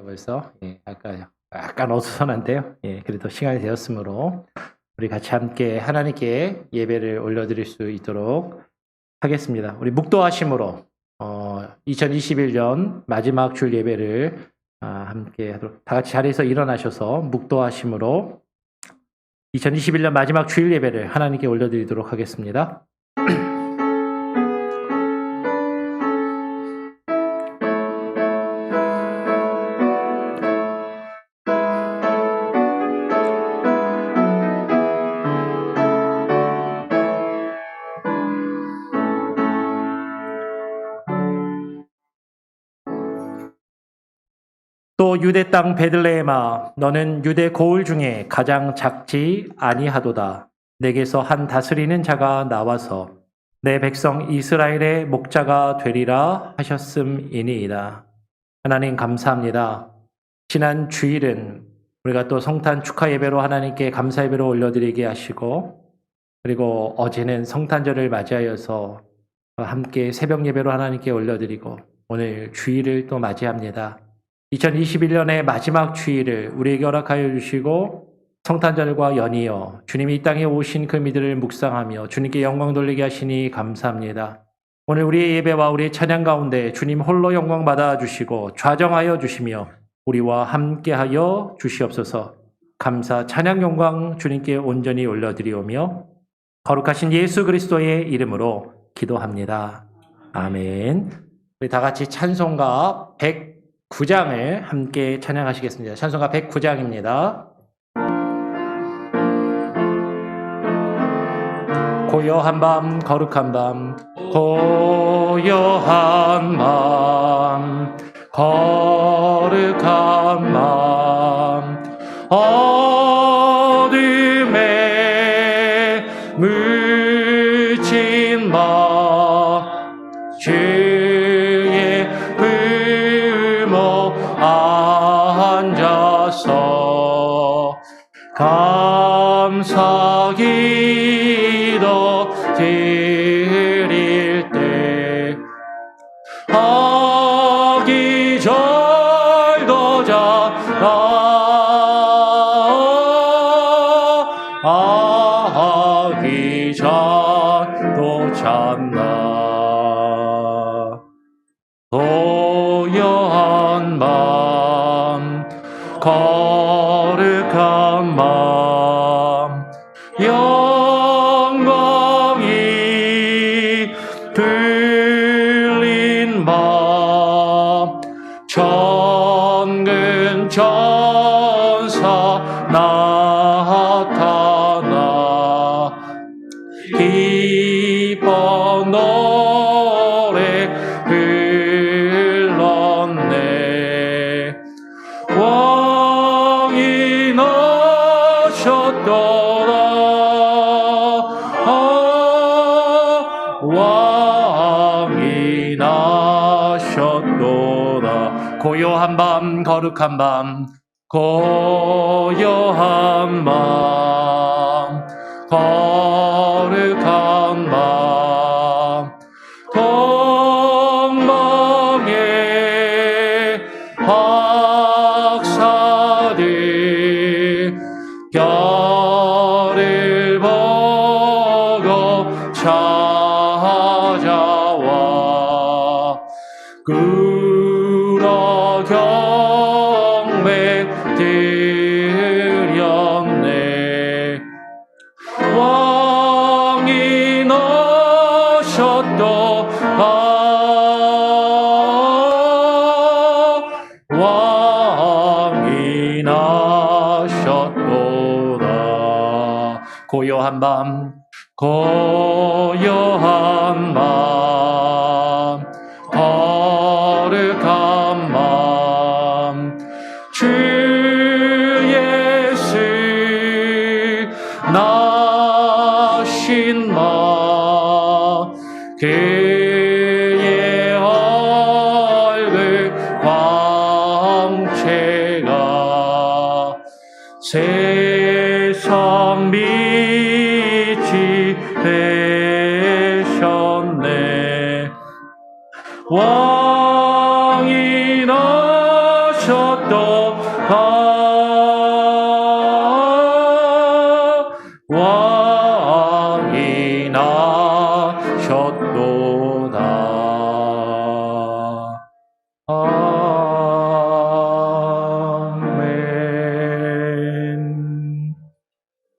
벌써 아까 약간 어수선한데요. 그래도 시간이 되었으므로 우리 같이 함께 하나님께 예배를 올려드릴 수 있도록 하겠습니다. 우리 묵도하심으로 2021년 마지막 주일 예배를 함께 하도록, 다 같이 자리에서 일어나셔서 묵도하심으로 2021년 마지막 주일 예배를 하나님께 올려드리도록 하겠습니다. 또 유대 땅 베들레헴아, 너는 유대 고을 중에 가장 작지 아니하도다. 내게서 한 다스리는 자가 나와서 내 백성 이스라엘의 목자가 되리라 하셨음이니이다. 하나님 감사합니다. 지난 주일은 우리가 또 성탄 축하 예배로 하나님께 감사 예배로 올려드리게 하시고, 그리고 어제는 성탄절을 맞이하여서 함께 새벽 예배로 하나님께 올려드리고, 오늘 주일을 또 맞이합니다. 2021년의 마지막 주일을 우리에게 허락하여 주시고 성탄절과 연이어 주님이 이 땅에 오신 그 미들을 묵상하며 주님께 영광 돌리게 하시니 감사합니다. 오늘 우리의 예배와 우리의 찬양 가운데 주님 홀로 영광 받아주시고 좌정하여 주시며 우리와 함께하여 주시옵소서. 감사 찬양 영광 주님께 온전히 올려드리오며 거룩하신 예수 그리스도의 이름으로 기도합니다. 아멘. 우리 다 같이 찬송가 109장을 함께 찬양하시겠습니다. 찬송가 109장입니다. 고요한 밤 거룩한 밤 고요한 밤 거룩한 밤 어둠에 묻힌 밤 주의 불모 앉아서 감사 기도 드릴 때 아기절도 잤나 아기절도 잤나 고요한 밤 거룩한 밤 영광이 들린 밤 천군 천사 나타나 기뻐 노래 흘렀네. 왕이 나셨도다 왕이 나셨도다. 고요한 밤 거룩한 밤 고요한 밤 거룩한 밤 동방의 박사들 별을 보고 찾아와 꿇어 경배 드렸네. 왕이 나셨도다 왕이 나셨도다. 고요한 밤 고요한 밤 거룩한 밤 주 예수 나신 밤 그의 얼굴 광채가 세상 빛이 되셨네. 왕이 나셨다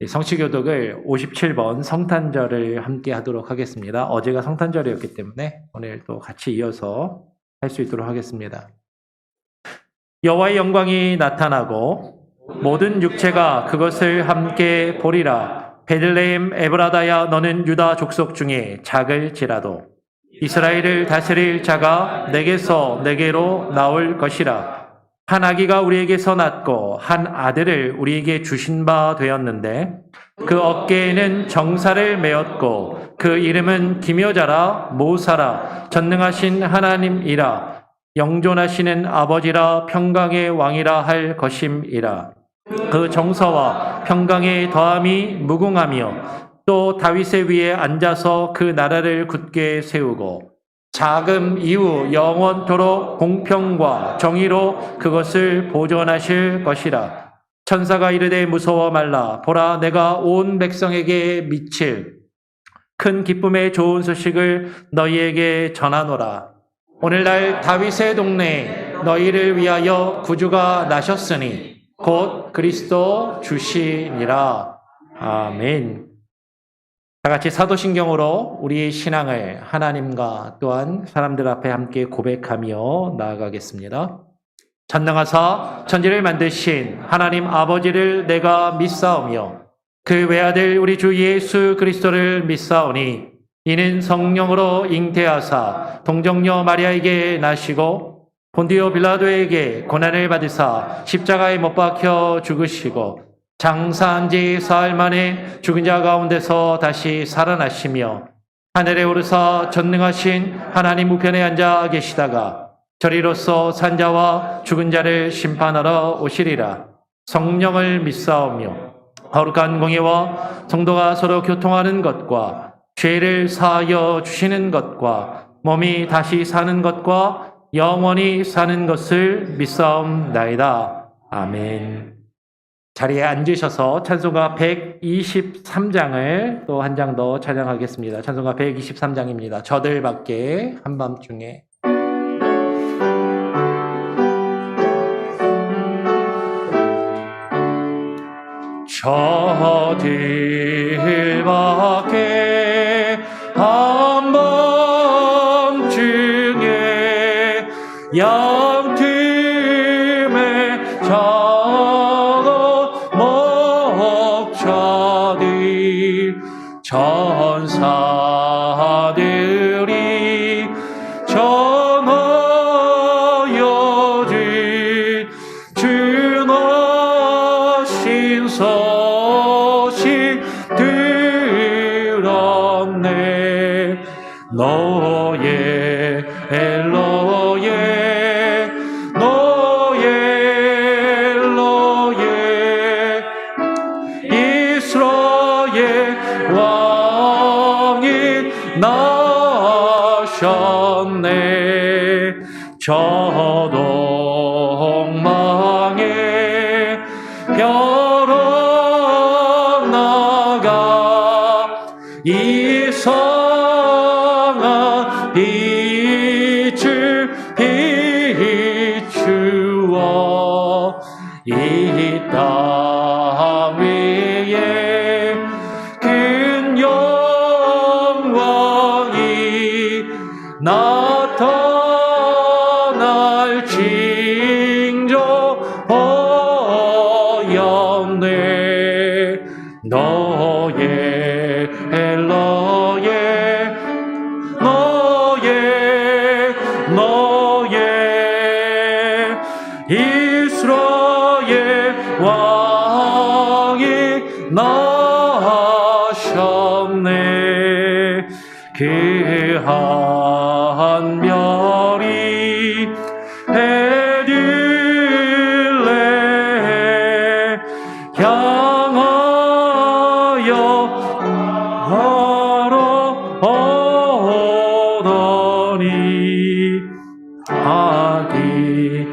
성취교독을 57번 성탄절을 함께 하도록 하겠습니다. 어제가 성탄절이었기 때문에 오늘 또 같이 이어서 할 수 있도록 하겠습니다. 여호와의 영광이 나타나고 모든 육체가 그것을 함께 보리라. 베들레헴 에브라다야, 너는 유다 족속 중에 작을지라도 이스라엘을 다스릴 자가 내게서 내게로 나올 것이라. 한 아기가 우리에게서 낳고 한 아들을 우리에게 주신 바 되었는데 그 어깨에는 정사를 메었고 그 이름은 기묘자라 모사라 전능하신 하나님이라 영존하시는 아버지라 평강의 왕이라 할 것임이라. 그 정서와 평강의 더함이 무궁하며 또 다윗의 위에 앉아서 그 나라를 굳게 세우고 자금 이후 영원토록 공평과 정의로 그것을 보존하실 것이라. 천사가 이르되 무서워 말라. 보라, 내가 온 백성에게 미칠 큰 기쁨의 좋은 소식을 너희에게 전하노라. 오늘날 다윗의 동네에 너희를 위하여 구주가 나셨으니 곧 그리스도 주시니라. 아멘. 다 같이 사도신경으로 우리의 신앙을 하나님과 또한 사람들 앞에 함께 고백하며 나아가겠습니다. 전능하사 천지를 만드신 하나님 아버지를 내가 믿사오며 그 외아들 우리 주 예수 그리스도를 믿사오니 이는 성령으로 잉태하사 동정녀 마리아에게 나시고 본디오 빌라도에게 고난을 받으사 십자가에 못 박혀 죽으시고 장사한 지 사흘 만에 죽은 자 가운데서 다시 살아나시며 하늘에 오르사 전능하신 하나님 우편에 앉아 계시다가 저리로서 산자와 죽은 자를 심판하러 오시리라. 성령을 믿사오며 거룩한 공예와 성도가 서로 교통하는 것과 죄를 사하여 주시는 것과 몸이 다시 사는 것과 영원히 사는 것을 믿사옵나이다. 아멘. 자리에 앉으셔서 찬송가 123장을 또 한 장 더 찬양하겠습니다. 찬송가 123장입니다. 저들 밖에 한밤중에. 저들 밖에 한밤중에 양틈에 천사들이 전하여 준 주나신 소식 들었네. 너의 엘로에 너의 엘로에 이스라엘 왕이 나셨네. 저동망에 벼러 나가 이상한 빛을 비추어 이 땅 위에 큰 영광이 나타날 징조 보였네. 너의 엘로에 너의 이스라엘 왕이 나셨네. 그 한 별이 베들레헴 향하여 걸어오더니 아기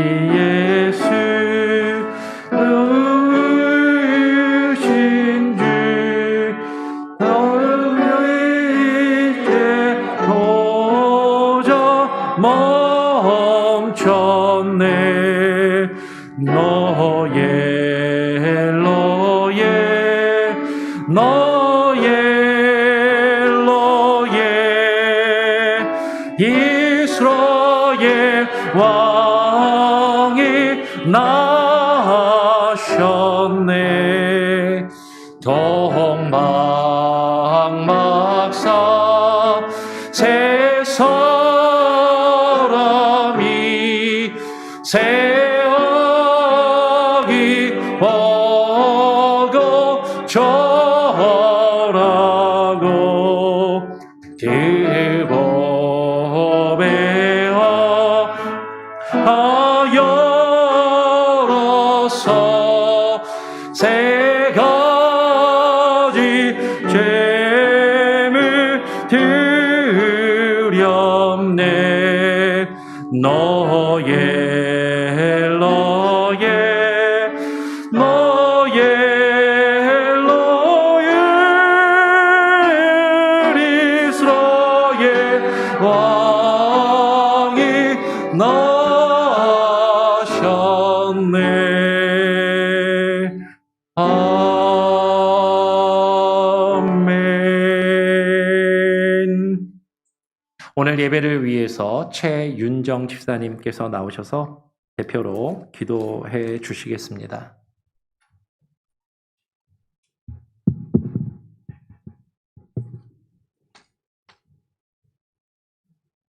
예수 누구신 줄 이제 도저 멈췄네. 너의 엘로에 나셨네. 동방막사 세 사람이 새아기 보고 절하고 길보배하 하여로서 세 가지 죄물 드렸네. 너의 이스라엘 왕이 나셨네. 아멘. 오늘 예배를 위해서 최윤정 집사님께서 나오셔서 대표로 기도해 주시겠습니다.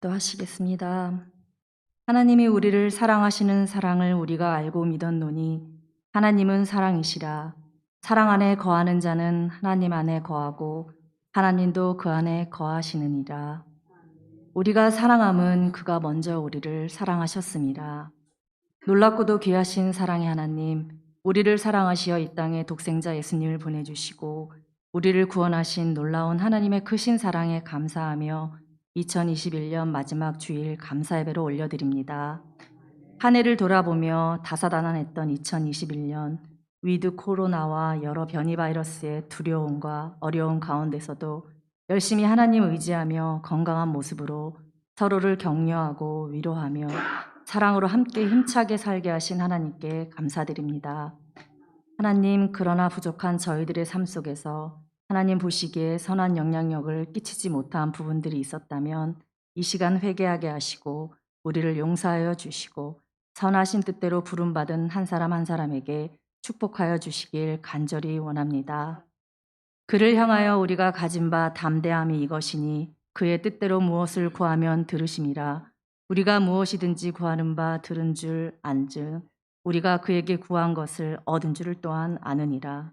기도하시겠습니다. 하나님이 우리를 사랑하시는 사랑을 우리가 알고 믿었노니 하나님은 사랑이시라. 사랑 안에 거하는 자는 하나님 안에 거하고 하나님도 그 안에 거하시느니라. 우리가 사랑함은 그가 먼저 우리를 사랑하셨습니다. 놀랍고도 귀하신 사랑의 하나님, 우리를 사랑하시어 이 땅에 독생자 예수님을 보내주시고 우리를 구원하신 놀라운 하나님의 크신 사랑에 감사하며 2021년 마지막 주일 감사 예배로 올려드립니다. 한 해를 돌아보며 다사다난했던 2021년 위드 코로나와 여러 변이 바이러스의 두려움과 어려움 가운데서도 열심히 하나님 의지하며 건강한 모습으로 서로를 격려하고 위로하며 사랑으로 함께 힘차게 살게 하신 하나님께 감사드립니다. 하나님, 그러나 부족한 저희들의 삶 속에서 하나님 보시기에 선한 영향력을 끼치지 못한 부분들이 있었다면 이 시간 회개하게 하시고 우리를 용서하여 주시고 선하신 뜻대로 부름받은 한 사람 한 사람에게 축복하여 주시길 간절히 원합니다. 그를 향하여 우리가 가진 바 담대함이 이것이니 그의 뜻대로 무엇을 구하면 들으심이라. 우리가 무엇이든지 구하는 바 들은 줄 안즉 우리가 그에게 구한 것을 얻은 줄을 또한 아느니라.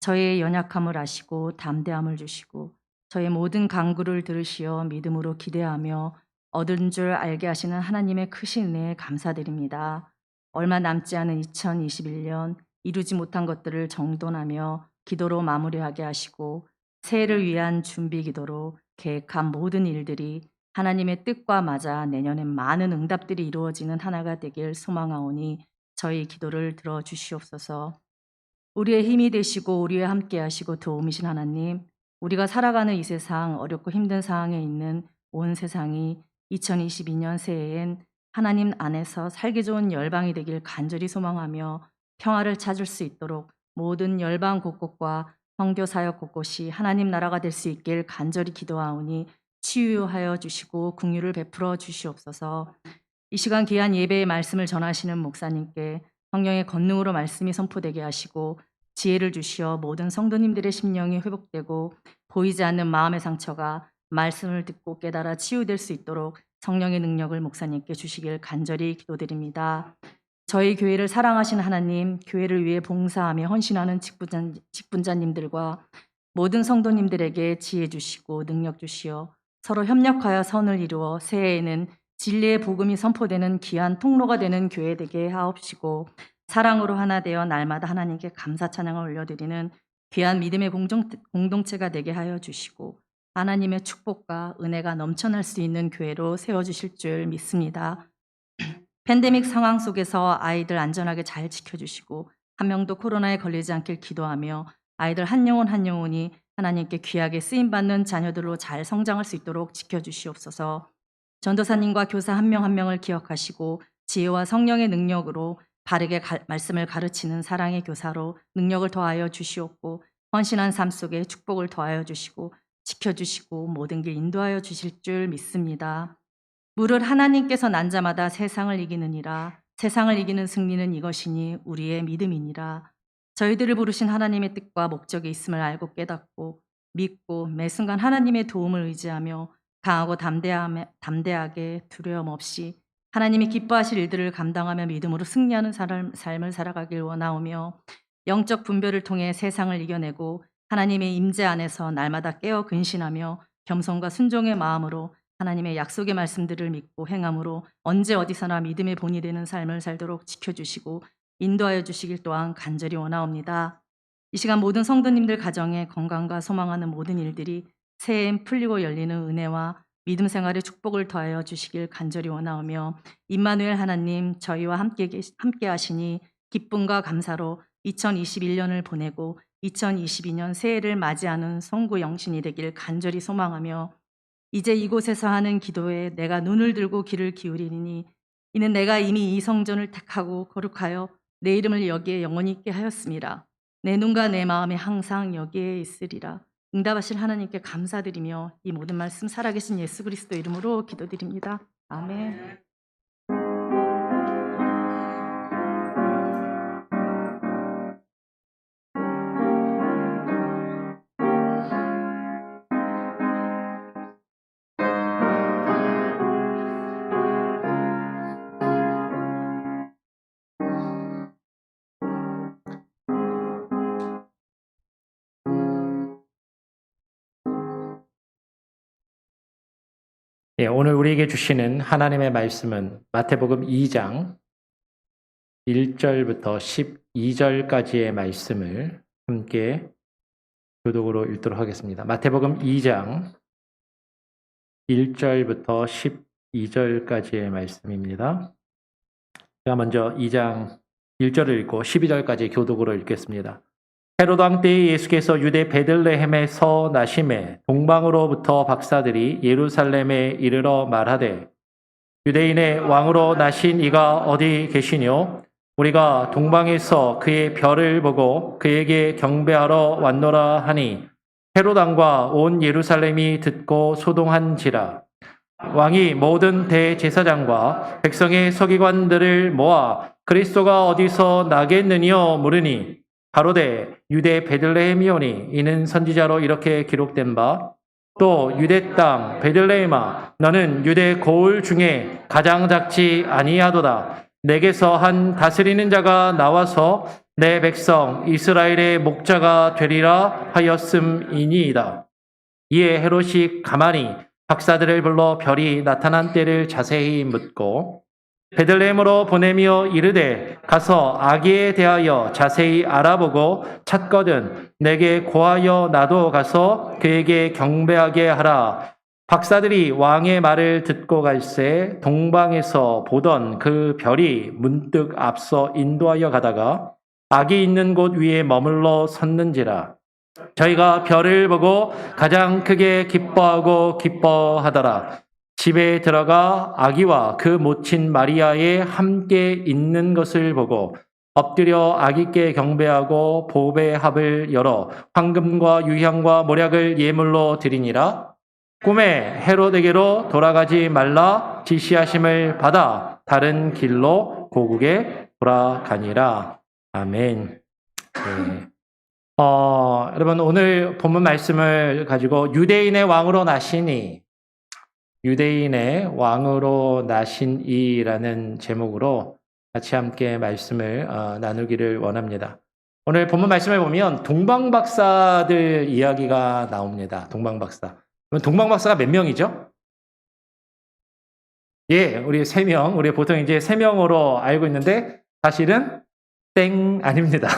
저의 연약함을 아시고 담대함을 주시고 저의 모든 간구를 들으시어 믿음으로 기대하며 얻은 줄 알게 하시는 하나님의 크신 은혜에 감사드립니다. 얼마 남지 않은 2021년 이루지 못한 것들을 정돈하며 기도로 마무리하게 하시고 새해를 위한 준비 기도로 계획한 모든 일들이 하나님의 뜻과 맞아 내년엔 많은 응답들이 이루어지는 하나가 되길 소망하오니 저희 기도를 들어주시옵소서. 우리의 힘이 되시고 우리와 함께 하시고 도움이신 하나님, 우리가 살아가는 이 세상 어렵고 힘든 상황에 있는 온 세상이 2022년 새해엔 하나님 안에서 살기 좋은 열방이 되길 간절히 소망하며 평화를 찾을 수 있도록 모든 열방 곳곳과 선교 사역 곳곳이 하나님 나라가 될 수 있길 간절히 기도하오니 치유하여 주시고 긍휼을 베풀어 주시옵소서. 이 시간 귀한 예배의 말씀을 전하시는 목사님께 성령의 권능으로 말씀이 선포되게 하시고 지혜를 주시어 모든 성도님들의 심령이 회복되고 보이지 않는 마음의 상처가 말씀을 듣고 깨달아 치유될 수 있도록 성령의 능력을 목사님께 주시길 간절히 기도드립니다. 저희 교회를 사랑하시는 하나님, 교회를 위해 봉사하며 헌신하는 직분자님들과 모든 성도님들에게 지혜 주시고 능력 주시어 서로 협력하여 선을 이루어 새해에는 진리의 복음이 선포되는 귀한 통로가 되는 교회 되게 하옵시고 사랑으로 하나 되어 날마다 하나님께 감사 찬양을 올려드리는 귀한 믿음의 공동체가 되게 하여 주시고 하나님의 축복과 은혜가 넘쳐날 수 있는 교회로 세워주실 줄 믿습니다. 팬데믹 상황 속에서 아이들 안전하게 잘 지켜주시고 한 명도 코로나에 걸리지 않길 기도하며 아이들 한 영혼 한 영혼이 하나님께 귀하게 쓰임받는 자녀들로 잘 성장할 수 있도록 지켜주시옵소서. 전도사님과 교사 한 명 한 명을 기억하시고 지혜와 성령의 능력으로 바르게 말씀을 가르치는 사랑의 교사로 능력을 더하여 주시옵고 헌신한 삶 속에 축복을 더하여 주시고 지켜주시고 모든 길 인도하여 주실 줄 믿습니다. 무릇 하나님께서 난 자마다 세상을 이기느니라. 세상을 이기는 승리는 이것이니 우리의 믿음이니라. 저희들을 부르신 하나님의 뜻과 목적이 있음을 알고 깨닫고 믿고 매 순간 하나님의 도움을 의지하며 강하고 담대하게 두려움 없이 하나님이 기뻐하실 일들을 감당하며 믿음으로 승리하는 삶을 살아가길 원하오며 영적 분별을 통해 세상을 이겨내고 하나님의 임재 안에서 날마다 깨어 근신하며 겸손과 순종의 마음으로 하나님의 약속의 말씀들을 믿고 행함으로 언제 어디서나 믿음의 본이 되는 삶을 살도록 지켜주시고 인도하여 주시길 또한 간절히 원하옵니다. 이 시간 모든 성도님들 가정에 건강과 소망하는 모든 일들이 새해엔 풀리고 열리는 은혜와 믿음 생활의 축복을 더하여 주시길 간절히 원하오며 임마누엘 하나님 저희와 함께 하시니 기쁨과 감사로 2021년을 보내고 2022년 새해를 맞이하는 성구 영신이 되길 간절히 소망하며 이제 이곳에서 하는 기도에 내가 눈을 들고 귀를 기울이니 이는 내가 이미 이 성전을 택하고 거룩하여 내 이름을 여기에 영원히 있게 하였습니다. 내 눈과 내 마음이 항상 여기에 있으리라. 응답하실 하나님께 감사드리며 이 모든 말씀 살아계신 예수 그리스도 이름으로 기도드립니다. 아멘. 예, 오늘 우리에게 주시는 하나님의 말씀은 마태복음 2장 1절부터 12절까지의 말씀을 함께 교독으로 읽도록 하겠습니다. 마태복음 2장 1절부터 12절까지의 말씀입니다. 제가 먼저 2장 1절을 읽고 12절까지 교독으로 읽겠습니다. 헤로드 왕 때에 예수께서 유대 베들레헴에서 나심에 동방으로부터 박사들이 예루살렘에 이르러 말하되 유대인의 왕으로 나신 이가 어디 계시뇨? 우리가 동방에서 그의 별을 보고 그에게 경배하러 왔노라 하니 헤로드 왕과 온 예루살렘이 듣고 소동한지라. 왕이 모든 대제사장과 백성의 서기관들을 모아 그리스도가 어디서 나겠느냐 물으니 가로되 유대 베들레헴이오니 이는 선지자로 이렇게 기록된 바 또 유대 땅 베들레헴아 너는 유대 고을 중에 가장 작지 아니하도다. 내게서 한 다스리는 자가 나와서 내 백성 이스라엘의 목자가 되리라 하였음이니이다. 이에 헤롯이 가만히 박사들을 불러 별이 나타난 때를 자세히 묻고 베들레헴으로 보내며 이르되 가서 아기에 대하여 자세히 알아보고 찾거든 내게 고하여 나도 가서 그에게 경배하게 하라. 박사들이 왕의 말을 듣고 갈새 동방에서 보던 그 별이 문득 앞서 인도하여 가다가 아기 있는 곳 위에 머물러 섰는지라. 저희가 별을 보고 가장 크게 기뻐하고 기뻐하더라. 집에 들어가 아기와 그 모친 마리아에 함께 있는 것을 보고 엎드려 아기께 경배하고 보배 합을 열어 황금과 유향과 모략을 예물로 드리니라. 꿈에 헤롯에게로 돌아가지 말라 지시하심을 받아 다른 길로 고국에 돌아가니라. 아멘. 네. 여러분 오늘 본문 말씀을 가지고 유대인의 왕으로 나시니 유대인의 왕으로 나신 이라는 제목으로 같이 함께 말씀을 나누기를 원합니다. 오늘 본문 말씀을 보면 동방박사들 이야기가 나옵니다. 동방박사. 동방박사가 몇 명이죠? 예, 우리 3명. 우리 보통 이제 3명으로 알고 있는데 사실은 땡 아닙니다.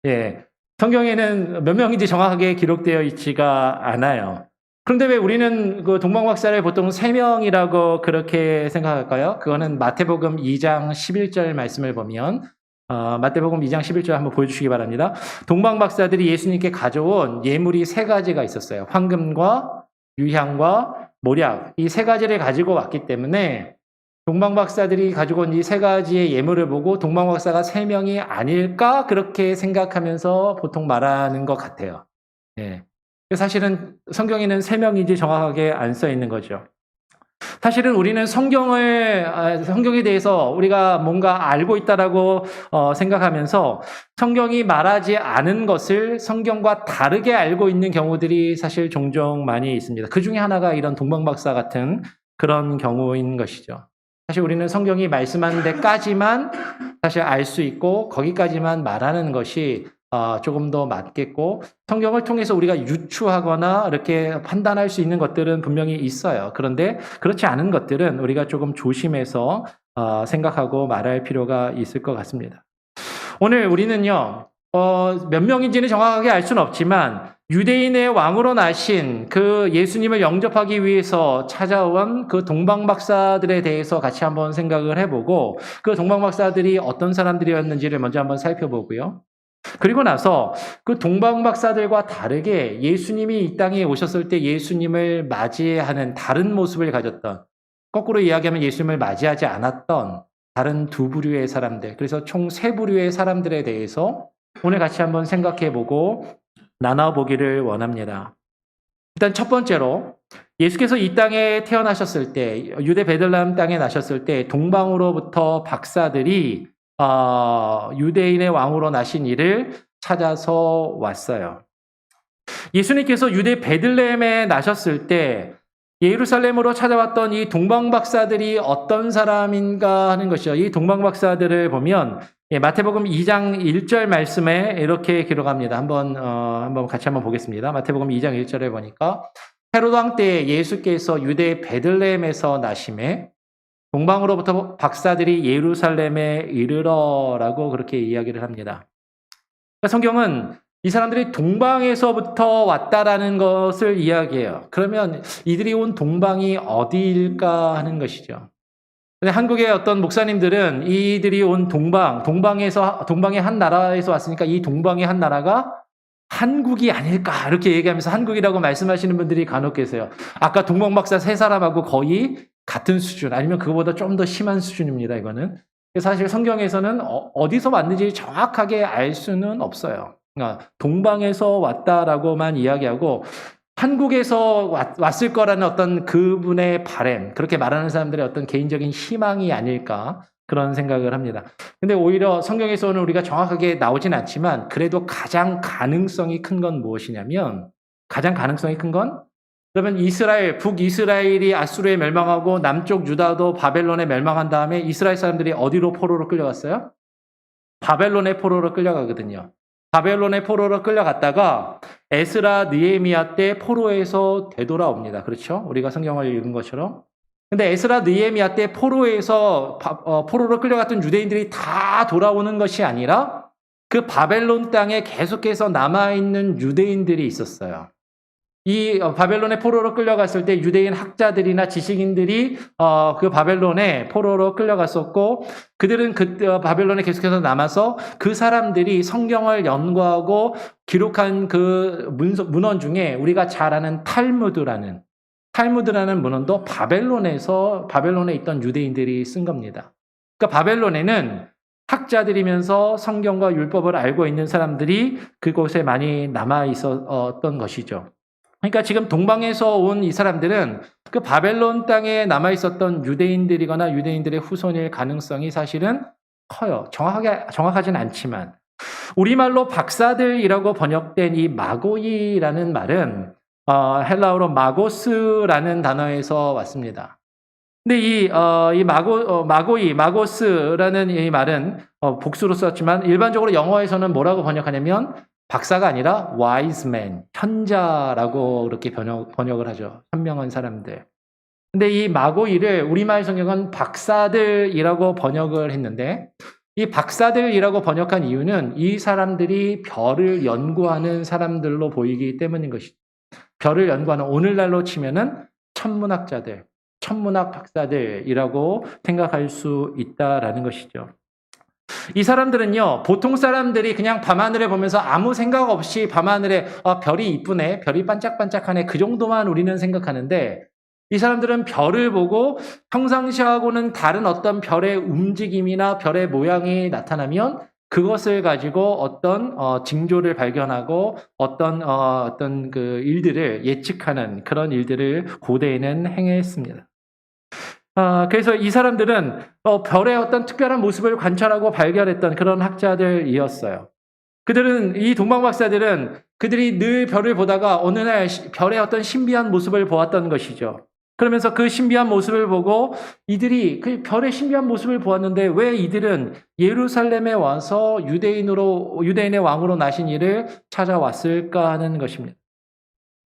예. 성경에는 몇 명인지 정확하게 기록되어 있지가 않아요. 그런데 왜 우리는 그 동방박사를 보통 3명이라고 그렇게 생각할까요? 그거는 마태복음 2장 11절 말씀을 보면 마태복음 2장 11절 한번 보여주시기 바랍니다. 동방박사들이 예수님께 가져온 예물이 3가지가 있었어요. 황금과 유향과 모략 이 3가지를 가지고 왔기 때문에 동방박사들이 가지고 온 이 3가지의 예물을 보고 동방박사가 3명이 아닐까 그렇게 생각하면서 보통 말하는 것 같아요. 예. 사실은 성경에는 3명인지 정확하게 안 써 있는 거죠. 사실은 우리는 성경에 대해서 우리가 뭔가 알고 있다라고 생각하면서 성경이 말하지 않은 것을 성경과 다르게 알고 있는 경우들이 사실 종종 많이 있습니다. 그 중에 하나가 이런 동방박사 같은 그런 경우인 것이죠. 사실 우리는 성경이 말씀하는 데까지만 사실 알 수 있고 거기까지만 말하는 것이 조금 더 맞겠고, 성경을 통해서 우리가 유추하거나 이렇게 판단할 수 있는 것들은 분명히 있어요. 그런데 그렇지 않은 것들은 우리가 조금 조심해서 생각하고 말할 필요가 있을 것 같습니다. 오늘 우리는요, 몇 명인지는 정확하게 알 수는 없지만 유대인의 왕으로 나신 그 예수님을 영접하기 위해서 찾아온 그 동방박사들에 대해서 같이 한번 생각을 해보고, 그 동방박사들이 어떤 사람들이었는지를 먼저 한번 살펴보고요. 그리고 나서 그 동방박사들과 다르게 예수님이 이 땅에 오셨을 때 예수님을 맞이하는 다른 모습을 가졌던, 거꾸로 이야기하면 예수님을 맞이하지 않았던 다른 두 부류의 사람들, 그래서 총 세 부류의 사람들에 대해서 오늘 같이 한번 생각해보고 나눠보기를 원합니다. 일단 첫 번째로, 예수께서 이 땅에 태어나셨을 때, 유대 베들레헴 땅에 나셨을 때 동방으로부터 박사들이 유대인의 왕으로 나신 이를 찾아서 왔어요. 예수님께서 유대 베들레헴에 나셨을 때 예루살렘으로 찾아왔던 이 동방박사들이 어떤 사람인가 하는 것이죠. 이 동방박사들을 보면 마태복음 2장 1절 말씀에 이렇게 기록합니다. 한번 같이 한번 보겠습니다. 마태복음 2장 1절에 보니까 헤롯 왕 때 예수께서 유대 베들레헴에서 나심에 동방으로부터 박사들이 예루살렘에 이르러라고 그렇게 이야기를 합니다. 성경은 이 사람들이 동방에서부터 왔다라는 것을 이야기해요. 그러면 이들이 온 동방이 어디일까 하는 것이죠. 근데 한국의 어떤 목사님들은 이들이 온 동방의 한 나라에서 왔으니까 이 동방의 한 나라가 한국이 아닐까 이렇게 얘기하면서 한국이라고 말씀하시는 분들이 간혹 계세요. 아까 동방박사 세 사람하고 거의 같은 수준, 아니면 그거보다 좀 더 심한 수준입니다, 이거는. 사실 성경에서는 어디서 왔는지 정확하게 알 수는 없어요. 그러니까 동방에서 왔다라고만 이야기하고 한국에서 왔을 거라는 어떤 그분의 바램, 그렇게 말하는 사람들의 어떤 개인적인 희망이 아닐까 그런 생각을 합니다. 근데 오히려 성경에서는 우리가 정확하게 나오진 않지만 그래도 가장 가능성이 큰 건 무엇이냐면, 그러면 북이스라엘이 아수르에 멸망하고 남쪽 유다도 바벨론에 멸망한 다음에 이스라엘 사람들이 어디로 포로로 끌려갔어요? 바벨론의 포로로 끌려가거든요. 바벨론의 포로로 끌려갔다가 에스라 느헤미야 때 포로에서 되돌아옵니다. 그렇죠? 우리가 성경을 읽은 것처럼. 근데 에스라 느헤미야 때 포로에서 포로로 끌려갔던 유대인들이 다 돌아오는 것이 아니라 그 바벨론 땅에 계속해서 남아있는 유대인들이 있었어요. 이 바벨론의 포로로 끌려갔을 때 유대인 학자들이나 지식인들이 그 바벨론에 포로로 끌려갔었고, 그들은 바벨론에 계속해서 남아서 그 사람들이 성경을 연구하고 기록한 그 문헌 중에 우리가 잘 아는 탈무드라는 문헌도 바벨론에 있던 유대인들이 쓴 겁니다. 그러니까 바벨론에는 학자들이면서 성경과 율법을 알고 있는 사람들이 그곳에 많이 남아 있었던 것이죠. 그러니까 지금 동방에서 온 이 사람들은 그 바벨론 땅에 남아 있었던 유대인들이거나 유대인들의 후손일 가능성이 사실은 커요. 정확하진 않지만. 우리말로 박사들이라고 번역된 이 마고이라는 말은 헬라어로 마고스라는 단어에서 왔습니다. 근데 이 마고스라는 이 말은 복수로 썼지만 일반적으로 영어에서는 뭐라고 번역하냐면 박사가 아니라 wise man, 현자라고 그렇게 번역을 하죠. 현명한 사람들. 근데 이 마고이를 우리말 성경은 박사들이라고 번역을 했는데, 이 박사들이라고 번역한 이유는 이 사람들이 별을 연구하는 사람들로 보이기 때문인 것이죠. 별을 연구하는, 오늘날로 치면은 천문학 박사들이라고 생각할 수 있다라는 것이죠. 이 사람들은요, 보통 사람들이 그냥 밤하늘에 보면서 아무 생각 없이 밤하늘에 별이 이쁘네, 별이 반짝반짝하네, 그 정도만 우리는 생각하는데, 이 사람들은 별을 보고 평상시하고는 다른 어떤 별의 움직임이나 별의 모양이 나타나면 그것을 가지고 어떤 징조를 발견하고 어떤 그 일들을 예측하는 그런 일들을 고대에는 행했습니다. 그래서 이 사람들은 별의 어떤 특별한 모습을 관찰하고 발견했던 그런 학자들이었어요. 이 동방박사들은 그들이 늘 별을 보다가 어느 날 별의 어떤 신비한 모습을 보았던 것이죠. 그러면서 그 신비한 모습을 보고 이들이 그 별의 신비한 모습을 보았는데 왜 이들은 예루살렘에 와서 유대인의 왕으로 나신 이를 찾아왔을까 하는 것입니다.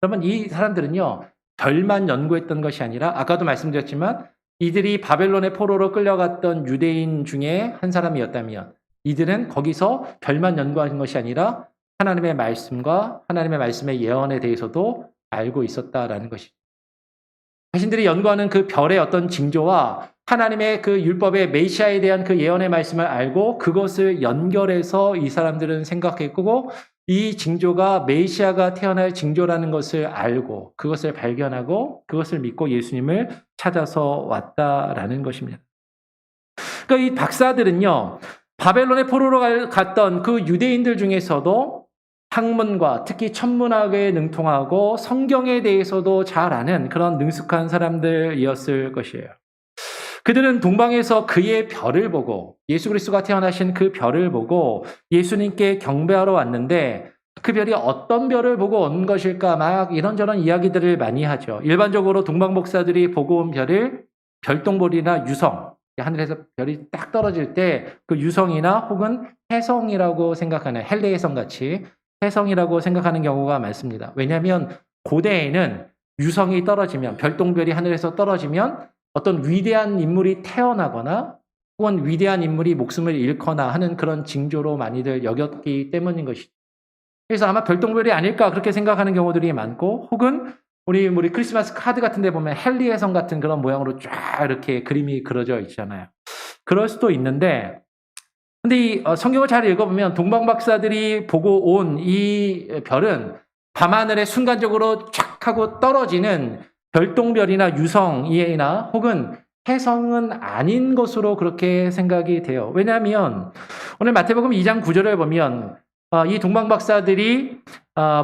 그러면 이 사람들은요, 별만 연구했던 것이 아니라 아까도 말씀드렸지만 이들이 바벨론의 포로로 끌려갔던 유대인 중에 한 사람이었다면 이들은 거기서 별만 연구한 것이 아니라 하나님의 말씀과 하나님의 말씀의 예언에 대해서도 알고 있었다라는 것이죠. 자신들이 연구하는 그 별의 어떤 징조와 하나님의 그 율법의 메시아에 대한 그 예언의 말씀을 알고 그것을 연결해서 이 사람들은 생각했고 이 징조가 메시아가 태어날 징조라는 것을 알고 그것을 발견하고 그것을 믿고 예수님을 찾아서 왔다라는 것입니다. 그러니까 이 박사들은요, 바벨론의 포로로 갔던 그 유대인들 중에서도 학문과 특히 천문학에 능통하고 성경에 대해서도 잘 아는 그런 능숙한 사람들이었을 것이에요. 그들은 동방에서 그의 별을 보고 예수 그리스도가 태어나신 그 별을 보고 예수님께 경배하러 왔는데 그 별이 어떤 별을 보고 온 것일까 막 이런저런 이야기들을 많이 하죠. 일반적으로 동방목사들이 보고 온 별을 별똥별이나 유성, 하늘에서 별이 딱 떨어질 때 그 유성이나 혹은 혜성이라고 생각하는 헬레해성 같이 혜성이라고 생각하는 경우가 많습니다. 왜냐하면 고대에는 유성이 떨어지면 별똥별이 하늘에서 떨어지면 어떤 위대한 인물이 태어나거나 혹은 위대한 인물이 목숨을 잃거나 하는 그런 징조로 많이들 여겼기 때문인 것이죠. 그래서 아마 별똥별이 아닐까 그렇게 생각하는 경우들이 많고 혹은 우리 크리스마스 카드 같은 데 보면 헨리해성 같은 그런 모양으로 쫙 이렇게 그림이 그려져 있잖아요. 그럴 수도 있는데 근데 이 성경을 잘 읽어보면 동방박사들이 보고 온 이 별은 밤하늘에 순간적으로 쫙 하고 떨어지는 별똥별이나 유성이나 혹은 혜성은 아닌 것으로 그렇게 생각이 돼요. 왜냐하면 오늘 마태복음 2장 9절을 보면 이 동방박사들이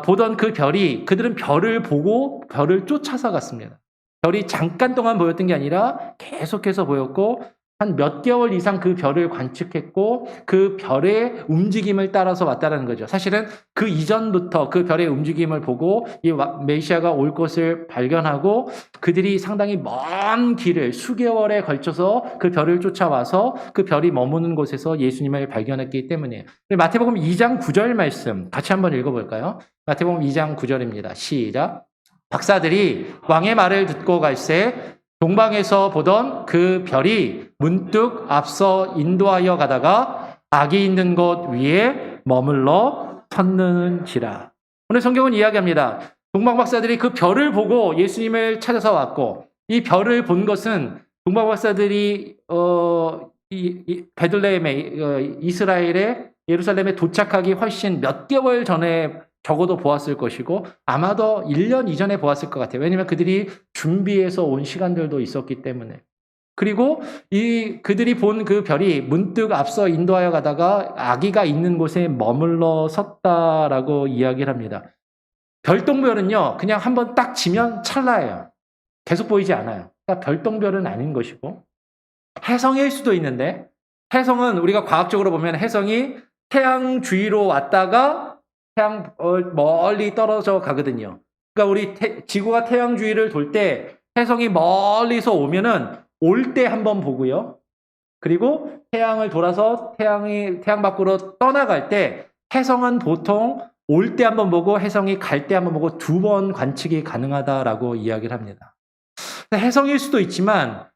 보던 그 별이 그들은 별을 보고 별을 쫓아서 갔습니다. 별이 잠깐 동안 보였던 게 아니라 계속해서 보였고 한 몇 개월 이상 그 별을 관측했고 그 별의 움직임을 따라서 왔다는 거죠. 사실은 그 이전부터 그 별의 움직임을 보고 이 메시아가 올 것을 발견하고 그들이 상당히 먼 길을 수개월에 걸쳐서 그 별을 쫓아와서 그 별이 머무는 곳에서 예수님을 발견했기 때문이에요. 마태복음 2장 9절 말씀 같이 한번 읽어볼까요? 마태복음 2장 9절입니다. 시작. 박사들이 왕의 말을 듣고 갈새 동방에서 보던 그 별이 문득 앞서 인도하여 가다가 악이 있는 곳 위에 머물러 섰는지라. 오늘 성경은 이야기합니다. 동방박사들이 그 별을 보고 예수님을 찾아서 왔고 이 별을 본 것은 동방박사들이 베들레헴에 이스라엘의 예루살렘에 도착하기 훨씬 몇 개월 전에 적어도 보았을 것이고 아마도 1년 이전에 보았을 것 같아요. 왜냐하면 그들이 준비해서 온 시간들도 있었기 때문에. 그리고 그들이 본 그 별이 문득 앞서 인도하여 가다가 아기가 있는 곳에 머물러 섰다라고 이야기를 합니다. 별똥별은요, 그냥 한번 딱 지면 찰나예요. 계속 보이지 않아요. 그러니까 별똥별은 아닌 것이고 혜성일 수도 있는데 혜성은 우리가 과학적으로 보면 혜성이 태양 주위로 왔다가 태양 멀리 떨어져 가거든요. 그러니까 우리 지구가 태양 주위를 돌 때 혜성이 멀리서 오면은 올 때 한번 보고요. 그리고 태양을 돌아서 태양 밖으로 떠나갈 때 혜성은 보통 올 때 한번 보고 혜성이 갈 때 한번 보고 2번 관측이 가능하다라고 이야기를 합니다. 혜성일 수도 있지만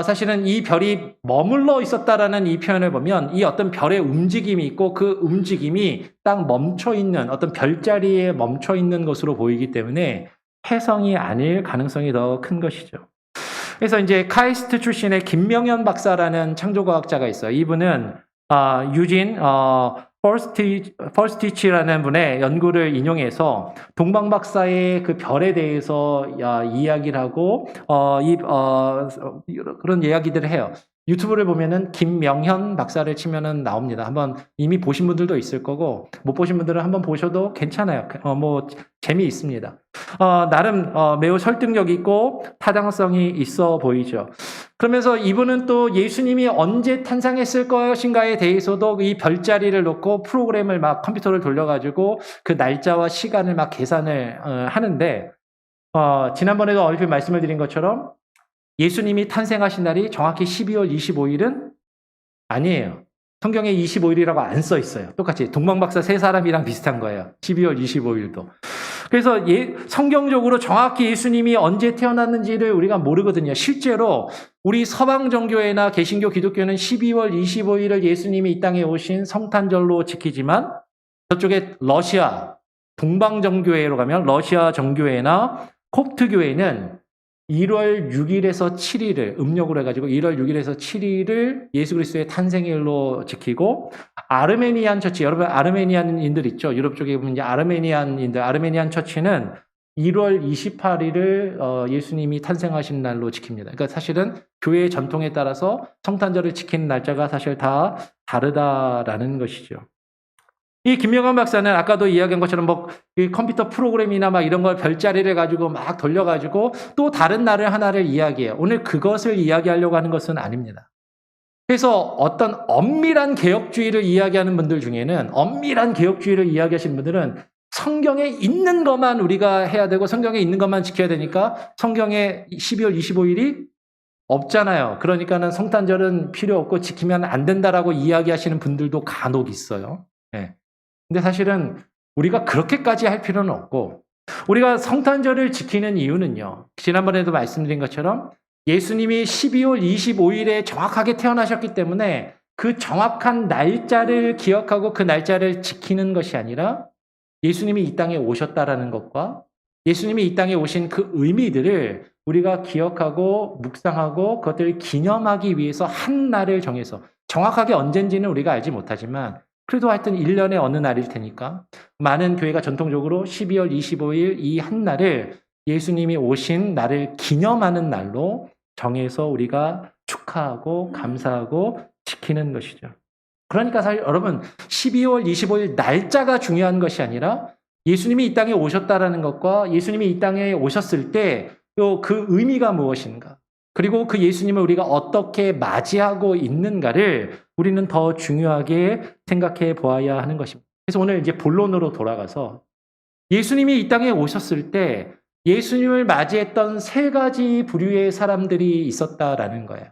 사실은 이 별이 머물러 있었다라는 이 표현을 보면 이 어떤 별의 움직임이 있고 그 움직임이 딱 멈춰 있는 어떤 별자리에 멈춰 있는 것으로 보이기 때문에 혜성이 아닐 가능성이 더 큰 것이죠. 그래서 이제 카이스트 출신의 김명현 박사라는 창조과학자가 있어요. 이분은 유진 퍼스티치라는 분의 연구를 인용해서 동방박사의 그 별에 대해서 이야기를 하고 그런 이야기들을 해요. 유튜브를 보면은 김명현 박사를 치면은 나옵니다. 한번 이미 보신 분들도 있을 거고 못 보신 분들은 한번 보셔도 괜찮아요. 뭐 재미있습니다. 나름 매우 설득력 있고 타당성이 있어 보이죠. 그러면서 이분은 또 예수님이 언제 탄생했을 것인가에 대해서도 이 별자리를 놓고 프로그램을 막 컴퓨터를 돌려가지고 그 날짜와 시간을 막 계산을 하는데 지난번에도 얼핏 말씀을 드린 것처럼 예수님이 탄생하신 날이 정확히 12월 25일은 아니에요. 성경에 25일이라고 안 써 있어요. 똑같이 동방박사 세 사람이랑 비슷한 거예요. 12월 25일도. 그래서 성경적으로 정확히 예수님이 언제 태어났는지를 우리가 모르거든요. 실제로 우리 서방 정교회나 개신교 기독교는 12월 25일을 예수님이 이 땅에 오신 성탄절로 지키지만 저쪽에 러시아 동방 정교회로 가면 러시아 정교회나 콥트 교회는 1월 6일에서 7일을 음력으로 해가지고 1월 6일에서 7일을 예수 그리스도의 탄생일로 지키고 아르메니안 처치, 여러분 아르메니안인들 있죠? 유럽 쪽에 보면 이제 아르메니안인들, 아르메니안 처치는 1월 28일을 예수님이 탄생하신 날로 지킵니다. 그러니까 사실은 교회의 전통에 따라서 성탄절을 지키는 날짜가 사실 다 다르다라는 것이죠. 이 김명환 박사는 아까도 이야기한 것처럼 이 컴퓨터 프로그램이나 막 이런 걸 별자리를 가지고 막 돌려가지고 또 다른 날을 하나를 이야기해요. 오늘 그것을 이야기하려고 하는 것은 아닙니다. 그래서 어떤 엄밀한 개혁주의를 이야기하는 분들 중에는 엄밀한 개혁주의를 이야기하시는 분들은 성경에 있는 것만 우리가 해야 되고 성경에 있는 것만 지켜야 되니까 성경에 12월 25일이 없잖아요. 그러니까는 성탄절은 필요 없고 지키면 안 된다라고 이야기하시는 분들도 간혹 있어요. 네. 근데 사실은 우리가 그렇게까지 할 필요는 없고 우리가 성탄절을 지키는 이유는요. 지난번에도 말씀드린 것처럼 예수님이 12월 25일에 정확하게 태어나셨기 때문에 그 정확한 날짜를 기억하고 그 날짜를 지키는 것이 아니라 예수님이 이 땅에 오셨다라는 것과 예수님이 이 땅에 오신 그 의미들을 우리가 기억하고 묵상하고 그것들을 기념하기 위해서 한 날을 정해서 정확하게 언젠지는 우리가 알지 못하지만 그래도 하여튼 1년의 어느 날일 테니까 많은 교회가 전통적으로 12월 25일 이 한 날을 예수님이 오신 날을 기념하는 날로 정해서 우리가 축하하고 감사하고 지키는 것이죠. 그러니까 사실 여러분 12월 25일 날짜가 중요한 것이 아니라 예수님이 이 땅에 오셨다라는 것과 예수님이 이 땅에 오셨을 때 또 그 의미가 무엇인가 그리고 그 예수님을 우리가 어떻게 맞이하고 있는가를 우리는 더 중요하게 생각해 보아야 하는 것입니다. 그래서 오늘 이제 본론으로 돌아가서 예수님이 이 땅에 오셨을 때 예수님을 맞이했던 세 가지 부류의 사람들이 있었다라는 거예요.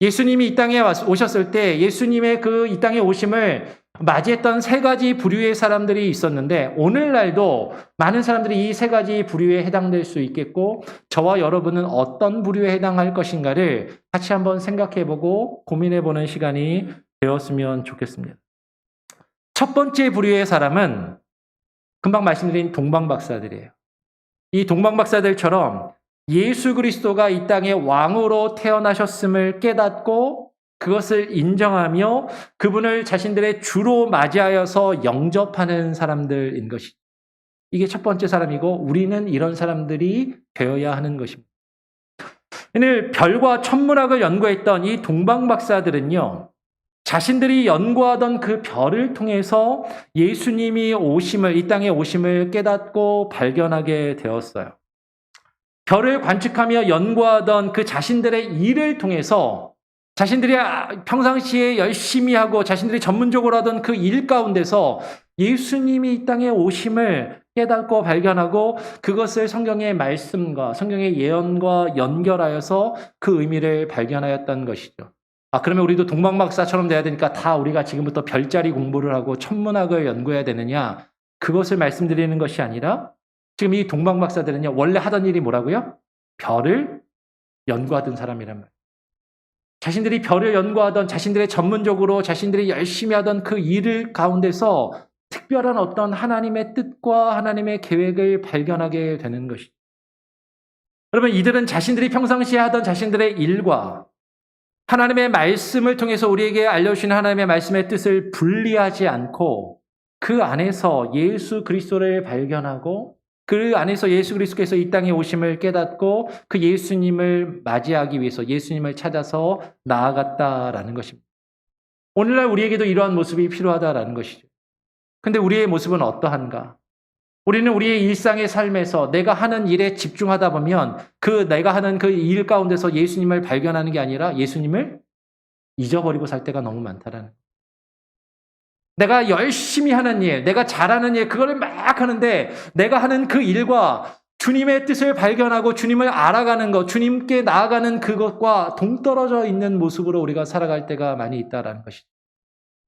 예수님이 이 땅에 오셨을 때 예수님의 그 이 땅에 오심을 맞이했던 세 가지 부류의 사람들이 있었는데 오늘날도 많은 사람들이 이 세 가지 부류에 해당될 수 있겠고 저와 여러분은 어떤 부류에 해당할 것인가를 같이 한번 생각해보고 고민해보는 시간이 되었으면 좋겠습니다. 첫 번째 부류의 사람은 금방 말씀드린 동방박사들이에요. 이 동방박사들처럼 예수 그리스도가 이 땅에 왕으로 태어나셨음을 깨닫고 그것을 인정하며 그분을 자신들의 주로 맞이하여서 영접하는 사람들인 것이죠. 이게 첫 번째 사람이고 우리는 이런 사람들이 되어야 하는 것입니다. 오늘 별과 천문학을 연구했던 이 동방박사들은요. 자신들이 연구하던 그 별을 통해서 예수님이 오심을 이 땅에 오심을 깨닫고 발견하게 되었어요. 별을 관측하며 연구하던 그 자신들의 일을 통해서 자신들이 평상시에 열심히 하고 자신들이 전문적으로 하던 그 일 가운데서 예수님이 이 땅에 오심을 깨닫고 발견하고 그것을 성경의 말씀과 성경의 예언과 연결하여서 그 의미를 발견하였던 것이죠. 그러면 우리도 동방박사처럼 돼야 되니까 다 우리가 지금부터 별자리 공부를 하고 천문학을 연구해야 되느냐? 그것을 말씀드리는 것이 아니라 지금 이 동방박사들은요, 원래 하던 일이 뭐라고요? 별을 연구하던 사람이란 말이에요. 자신들이 별을 연구하던 자신들의 전문적으로 자신들이 열심히 하던 그 일을 가운데서 특별한 어떤 하나님의 뜻과 하나님의 계획을 발견하게 되는 것이죠. 여러분, 이들은 자신들이 평상시에 하던 자신들의 일과 하나님의 말씀을 통해서 우리에게 알려주시는 하나님의 말씀의 뜻을 분리하지 않고 그 안에서 예수 그리스도를 발견하고 그 안에서 예수 그리스도께서 이 땅에 오심을 깨닫고 그 예수님을 맞이하기 위해서 예수님을 찾아서 나아갔다라는 것입니다. 오늘날 우리에게도 이러한 모습이 필요하다라는 것이죠. 근데 우리의 모습은 어떠한가? 우리는 우리의 일상의 삶에서 내가 하는 일에 집중하다 보면 그 내가 하는 그 일 가운데서 예수님을 발견하는 게 아니라 예수님을 잊어버리고 살 때가 너무 많다라는 거예요. 내가 열심히 하는 일, 내가 잘하는 일, 그거를 막 하는데 내가 하는 그 일과 주님의 뜻을 발견하고 주님을 알아가는 것, 주님께 나아가는 그것과 동떨어져 있는 모습으로 우리가 살아갈 때가 많이 있다라는 것이죠.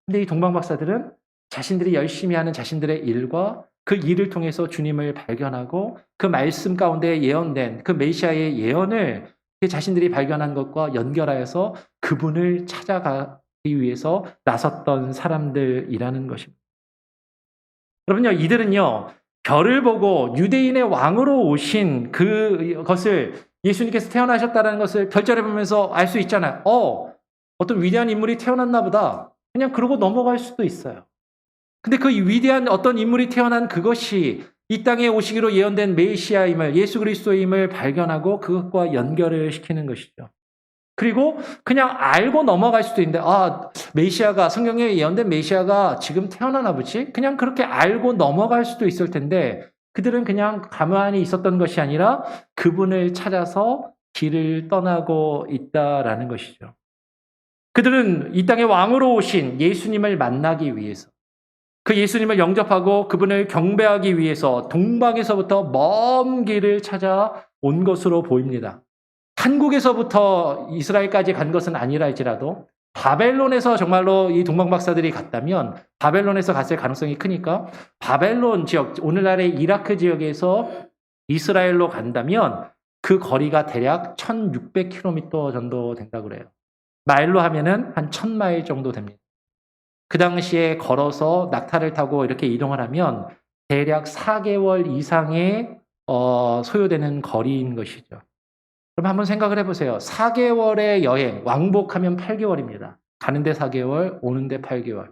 근데 이 동방박사들은 자신들이 열심히 하는 자신들의 일과 그 일을 통해서 주님을 발견하고 그 말씀 가운데 예언된 그 메시아의 예언을 자신들이 발견한 것과 연결하여서 그분을 찾아가기 위해서 나섰던 사람들이라는 것입니다. 여러분요, 이들은요, 별을 보고 유대인의 왕으로 오신 그것을 예수님께서 태어나셨다는 것을 별자리 보면서 알 수 있잖아요. 어떤 위대한 인물이 태어났나 보다. 그냥 그러고 넘어갈 수도 있어요. 근데 그 위대한 어떤 인물이 태어난 그것이 이 땅에 오시기로 예언된 메시아임을, 예수 그리스도임을 발견하고 그것과 연결을 시키는 것이죠. 그리고 그냥 알고 넘어갈 수도 있는데, 메시아가, 성경에 예언된 메시아가 지금 태어나나 보지? 그냥 그렇게 알고 넘어갈 수도 있을 텐데, 그들은 그냥 가만히 있었던 것이 아니라 그분을 찾아서 길을 떠나고 있다라는 것이죠. 그들은 이 땅에 왕으로 오신 예수님을 만나기 위해서, 그 예수님을 영접하고 그분을 경배하기 위해서 동방에서부터 먼 길을 찾아온 것으로 보입니다. 한국에서부터 이스라엘까지 간 것은 아니라 할지라도 바벨론에서 정말로 이 동방박사들이 갔다면 바벨론에서 갔을 가능성이 크니까 바벨론 지역, 오늘날의 이라크 지역에서 이스라엘로 간다면 그 거리가 대략 1600km 정도 된다고 그래요. 마일로 하면은 한 1000마일 정도 됩니다. 그 당시에 걸어서 낙타를 타고 이렇게 이동을 하면 대략 4개월 이상의 소요되는 거리인 것이죠. 그럼 한번 생각을 해보세요. 4개월의 여행, 왕복하면 8개월입니다. 가는데 4개월, 오는데 8개월.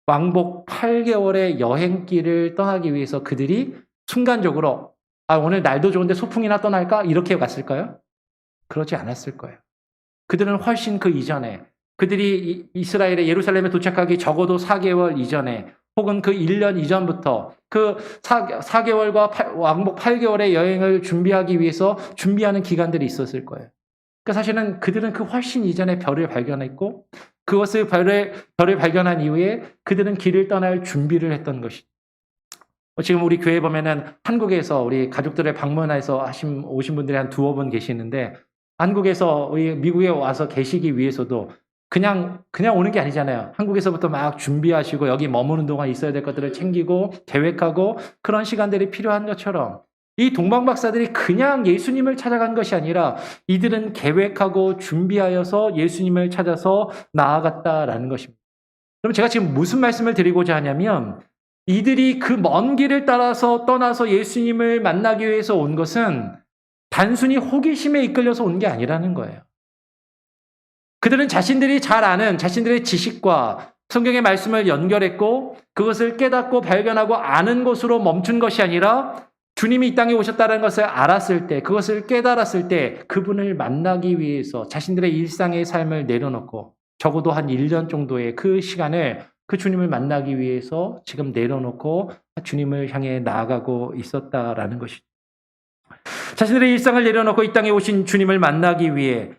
왕복 8개월의 여행길을 떠나기 위해서 그들이 순간적으로 오늘 날도 좋은데 소풍이나 떠날까? 이렇게 갔을까요? 그러지 않았을 거예요. 그들은 훨씬 그 이전에 그들이 이스라엘의 예루살렘에 도착하기 적어도 4개월 이전에 혹은 그 1년 이전부터 그 4개월과 왕복 8개월의 여행을 준비하기 위해서 준비하는 기간들이 있었을 거예요. 그러니까 사실은 그들은 그 훨씬 이전에 별을 발견했고 그것을 별을 발견한 이후에 그들은 길을 떠날 준비를 했던 것이죠. 지금 우리 교회 보면은 한국에서 우리 가족들을 방문해서 오신 분들이 한 두어 분 계시는데 한국에서 미국에 와서 계시기 위해서도 그냥 오는 게 아니잖아요. 한국에서부터 막 준비하시고 여기 머무는 동안 있어야 될 것들을 챙기고 계획하고 그런 시간들이 필요한 것처럼 이 동방박사들이 그냥 예수님을 찾아간 것이 아니라 이들은 계획하고 준비하여서 예수님을 찾아서 나아갔다라는 것입니다. 그럼 제가 지금 무슨 말씀을 드리고자 하냐면 이들이 그 먼 길을 따라서 떠나서 예수님을 만나기 위해서 온 것은 단순히 호기심에 이끌려서 온 게 아니라는 거예요. 그들은 자신들이 잘 아는 자신들의 지식과 성경의 말씀을 연결했고 그것을 깨닫고 발견하고 아는 것으로 멈춘 것이 아니라 주님이 이 땅에 오셨다는 것을 알았을 때, 그것을 깨달았을 때 그분을 만나기 위해서 자신들의 일상의 삶을 내려놓고 적어도 한 1년 정도의 그 시간을 그 주님을 만나기 위해서 지금 내려놓고 주님을 향해 나아가고 있었다라는 것이죠. 자신들의 일상을 내려놓고 이 땅에 오신 주님을 만나기 위해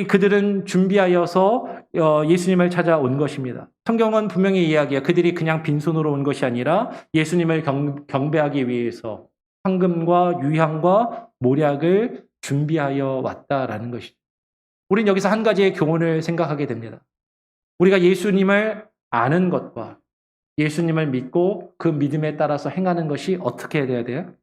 그들은 준비하여서 예수님을 찾아온 것입니다. 성경은 분명히 이야기해요. 그들이 그냥 빈손으로 온 것이 아니라 예수님을 경배하기 위해서 황금과 유향과 모략을 준비하여 왔다라는 것이죠. 우린 여기서 한 가지의 교훈을 생각하게 됩니다. 우리가 예수님을 아는 것과 예수님을 믿고 그 믿음에 따라서 행하는 것이 어떻게 돼야 돼요?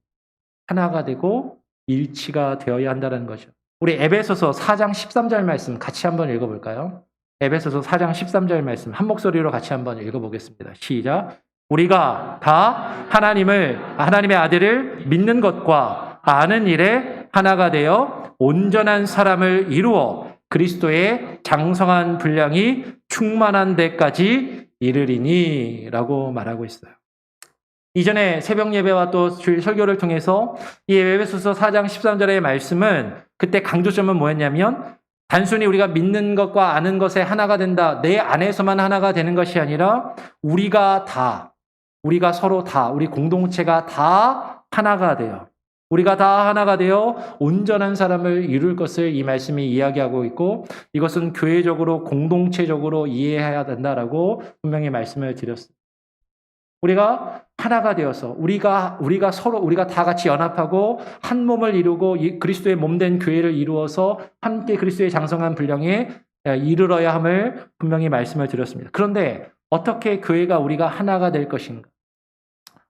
하나가 되고 일치가 되어야 한다는 거죠. 우리 에베소서 4장 13절 말씀 같이 한번 읽어볼까요? 에베소서 4장 13절 말씀 한 목소리로 같이 한번 읽어보겠습니다. 시작. 우리가 다 하나님의 아들을 믿는 것과 아는 일에 하나가 되어 온전한 사람을 이루어 그리스도의 장성한 분량이 충만한 데까지 이르리니 라고 말하고 있어요. 이전에 새벽 예배와 또 주일 설교를 통해서 이 에베소서 4장 13절의 말씀은 그때 강조점은 뭐였냐면 단순히 우리가 믿는 것과 아는 것에 하나가 된다. 내 안에서만 하나가 되는 것이 아니라 우리가 서로 다, 우리 공동체가 다 하나가 돼요. 우리가 다 하나가 되어 온전한 사람을 이룰 것을 이 말씀이 이야기하고 있고 이것은 교회적으로 공동체적으로 이해해야 된다라고 분명히 말씀을 드렸습니다. 우리가 하나가 되어서 우리가 다 같이 연합하고 한 몸을 이루고 그리스도의 몸된 교회를 이루어서 함께 그리스도의 장성한 분량에 이르러야 함을 분명히 말씀을 드렸습니다. 그런데 어떻게 교회가 우리가 하나가 될 것인가?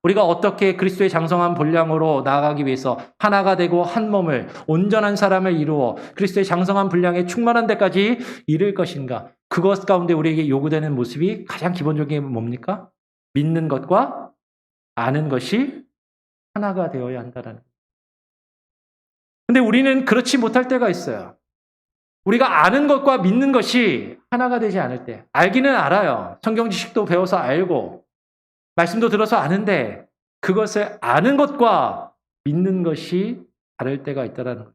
우리가 어떻게 그리스도의 장성한 분량으로 나아가기 위해서 하나가 되고 한 몸을 온전한 사람을 이루어 그리스도의 장성한 분량에 충만한 데까지 이를 것인가? 그것 가운데 우리에게 요구되는 모습이 가장 기본적인 게 뭡니까? 믿는 것과 아는 것이 하나가 되어야 한다는. 근데 우리는 그렇지 못할 때가 있어요. 우리가 아는 것과 믿는 것이 하나가 되지 않을 때. 알기는 알아요. 성경 지식도 배워서 알고 말씀도 들어서 아는데 그것을 아는 것과 믿는 것이 다를 때가 있다는 거예요.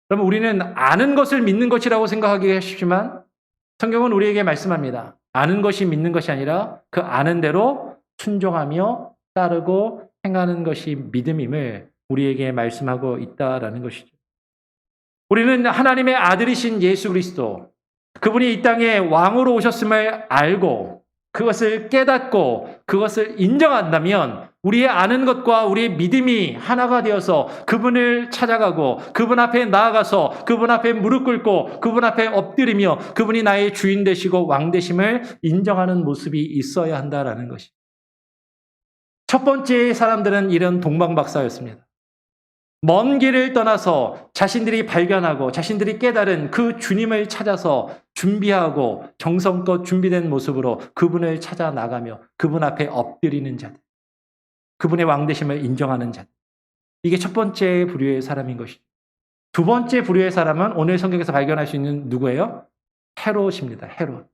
그러면 우리는 아는 것을 믿는 것이라고 생각하기가 쉽지만 성경은 우리에게 말씀합니다. 아는 것이 믿는 것이 아니라 그 아는 대로 순종하며 따르고 행하는 것이 믿음임을 우리에게 말씀하고 있다라는 것이죠. 우리는 하나님의 아들이신 예수 그리스도, 그분이 이 땅에 왕으로 오셨음을 알고 그것을 깨닫고 그것을 인정한다면 우리의 아는 것과 우리의 믿음이 하나가 되어서 그분을 찾아가고 그분 앞에 나아가서 그분 앞에 무릎 꿇고 그분 앞에 엎드리며 그분이 나의 주인 되시고 왕 되심을 인정하는 모습이 있어야 한다라는 것이. 첫 번째 사람들은 이런 동방박사였습니다. 먼 길을 떠나서 자신들이 발견하고 자신들이 깨달은 그 주님을 찾아서 준비하고 정성껏 준비된 모습으로 그분을 찾아 나가며 그분 앞에 엎드리는 자들. 그분의 왕되심을 인정하는 자들. 이게 첫 번째 부류의 사람인 것이죠. 두 번째 부류의 사람은 오늘 성경에서 발견할 수 있는 누구예요? 헤롯입니다. 헤롯.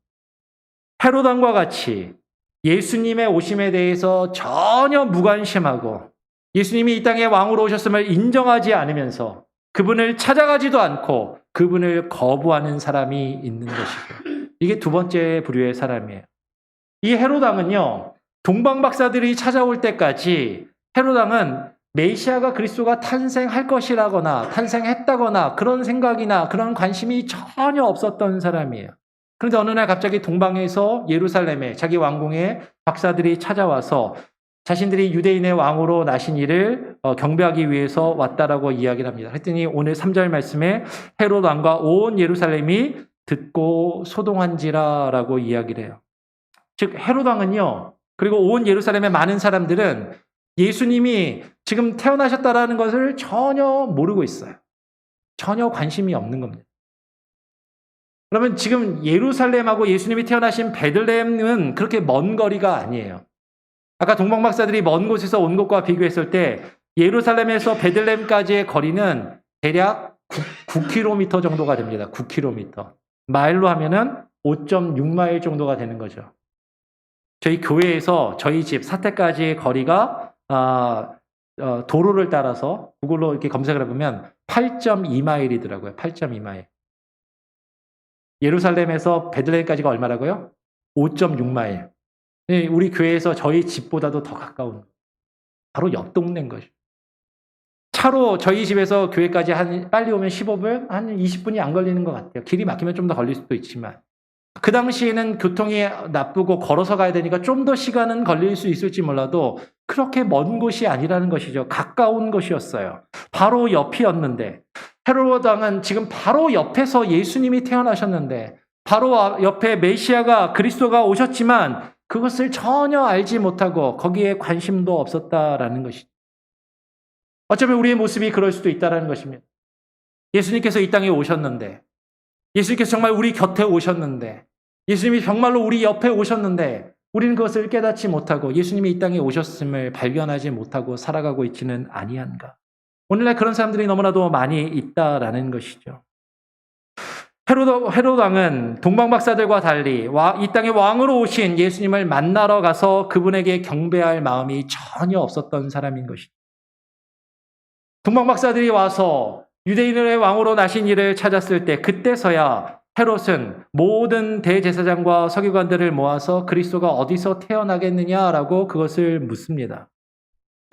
헤롯 왕과 같이 예수님의 오심에 대해서 전혀 무관심하고 예수님이 이 땅에 왕으로 오셨음을 인정하지 않으면서 그분을 찾아가지도 않고 그분을 거부하는 사람이 있는 것이고 이게 두 번째 부류의 사람이에요. 이 헤롯 왕은요. 동방박사들이 찾아올 때까지 헤롯 왕은 메시아가 그리스도가 탄생할 것이라거나 탄생했다거나 그런 생각이나 그런 관심이 전혀 없었던 사람이에요. 그런데 어느 날 갑자기 동방에서 예루살렘에 자기 왕궁에 박사들이 찾아와서 자신들이 유대인의 왕으로 나신 이를 경배하기 위해서 왔다라고 이야기를 합니다. 했더니 오늘 3절 말씀에 헤롯 왕과 온 예루살렘이 듣고 소동한지라라고 이야기를 해요. 즉 헤롯 왕은요. 그리고 온 예루살렘의 많은 사람들은 예수님이 지금 태어나셨다라는 것을 전혀 모르고 있어요. 전혀 관심이 없는 겁니다. 그러면 지금 예루살렘하고 예수님이 태어나신 베들레헴은 그렇게 먼 거리가 아니에요. 아까 동방박사들이 먼 곳에서 온 것과 비교했을 때 예루살렘에서 베들레헴까지의 거리는 대략 9km 정도가 됩니다. 9km. 마일로 하면은 5.6마일 정도가 되는 거죠. 저희 교회에서 저희 집 사택까지의 거리가 도로를 따라서 구글로 이렇게 검색을 해보면 8.2마일이더라고요. 8.2마일. 예루살렘에서 베들레헴까지가 얼마라고요? 5.6마일. 우리 교회에서 저희 집보다도 더 가까운 바로 옆 동네인 거죠. 차로 저희 집에서 교회까지 빨리 오면 15분, 한 20분이 안 걸리는 것 같아요. 길이 막히면 좀 더 걸릴 수도 있지만 그 당시에는 교통이 나쁘고 걸어서 가야 되니까 좀 더 시간은 걸릴 수 있을지 몰라도 그렇게 먼 곳이 아니라는 것이죠. 가까운 곳이었어요. 바로 옆이었는데 헤롯 왕은 지금 바로 옆에서 예수님이 태어나셨는데 바로 옆에 메시아가 그리스도가 오셨지만 그것을 전혀 알지 못하고 거기에 관심도 없었다라는 것이죠. 어쩌면 우리의 모습이 그럴 수도 있다는 것입니다. 예수님께서 이 땅에 오셨는데 예수님께서 정말 우리 곁에 오셨는데 예수님이 정말로 우리 옆에 오셨는데 우리는 그것을 깨닫지 못하고 예수님이 이 땅에 오셨음을 발견하지 못하고 살아가고 있지는 아니한가. 오늘날 그런 사람들이 너무나도 많이 있다라는 것이죠. 헤롯 왕은 동방박사들과 달리 이 땅의 왕으로 오신 예수님을 만나러 가서 그분에게 경배할 마음이 전혀 없었던 사람인 것이죠. 동방박사들이 와서 유대인의 왕으로 나신 이를 찾았을 때 그때서야 헤롯은 모든 대제사장과 서기관들을 모아서 그리스도가 어디서 태어나겠느냐라고 그것을 묻습니다.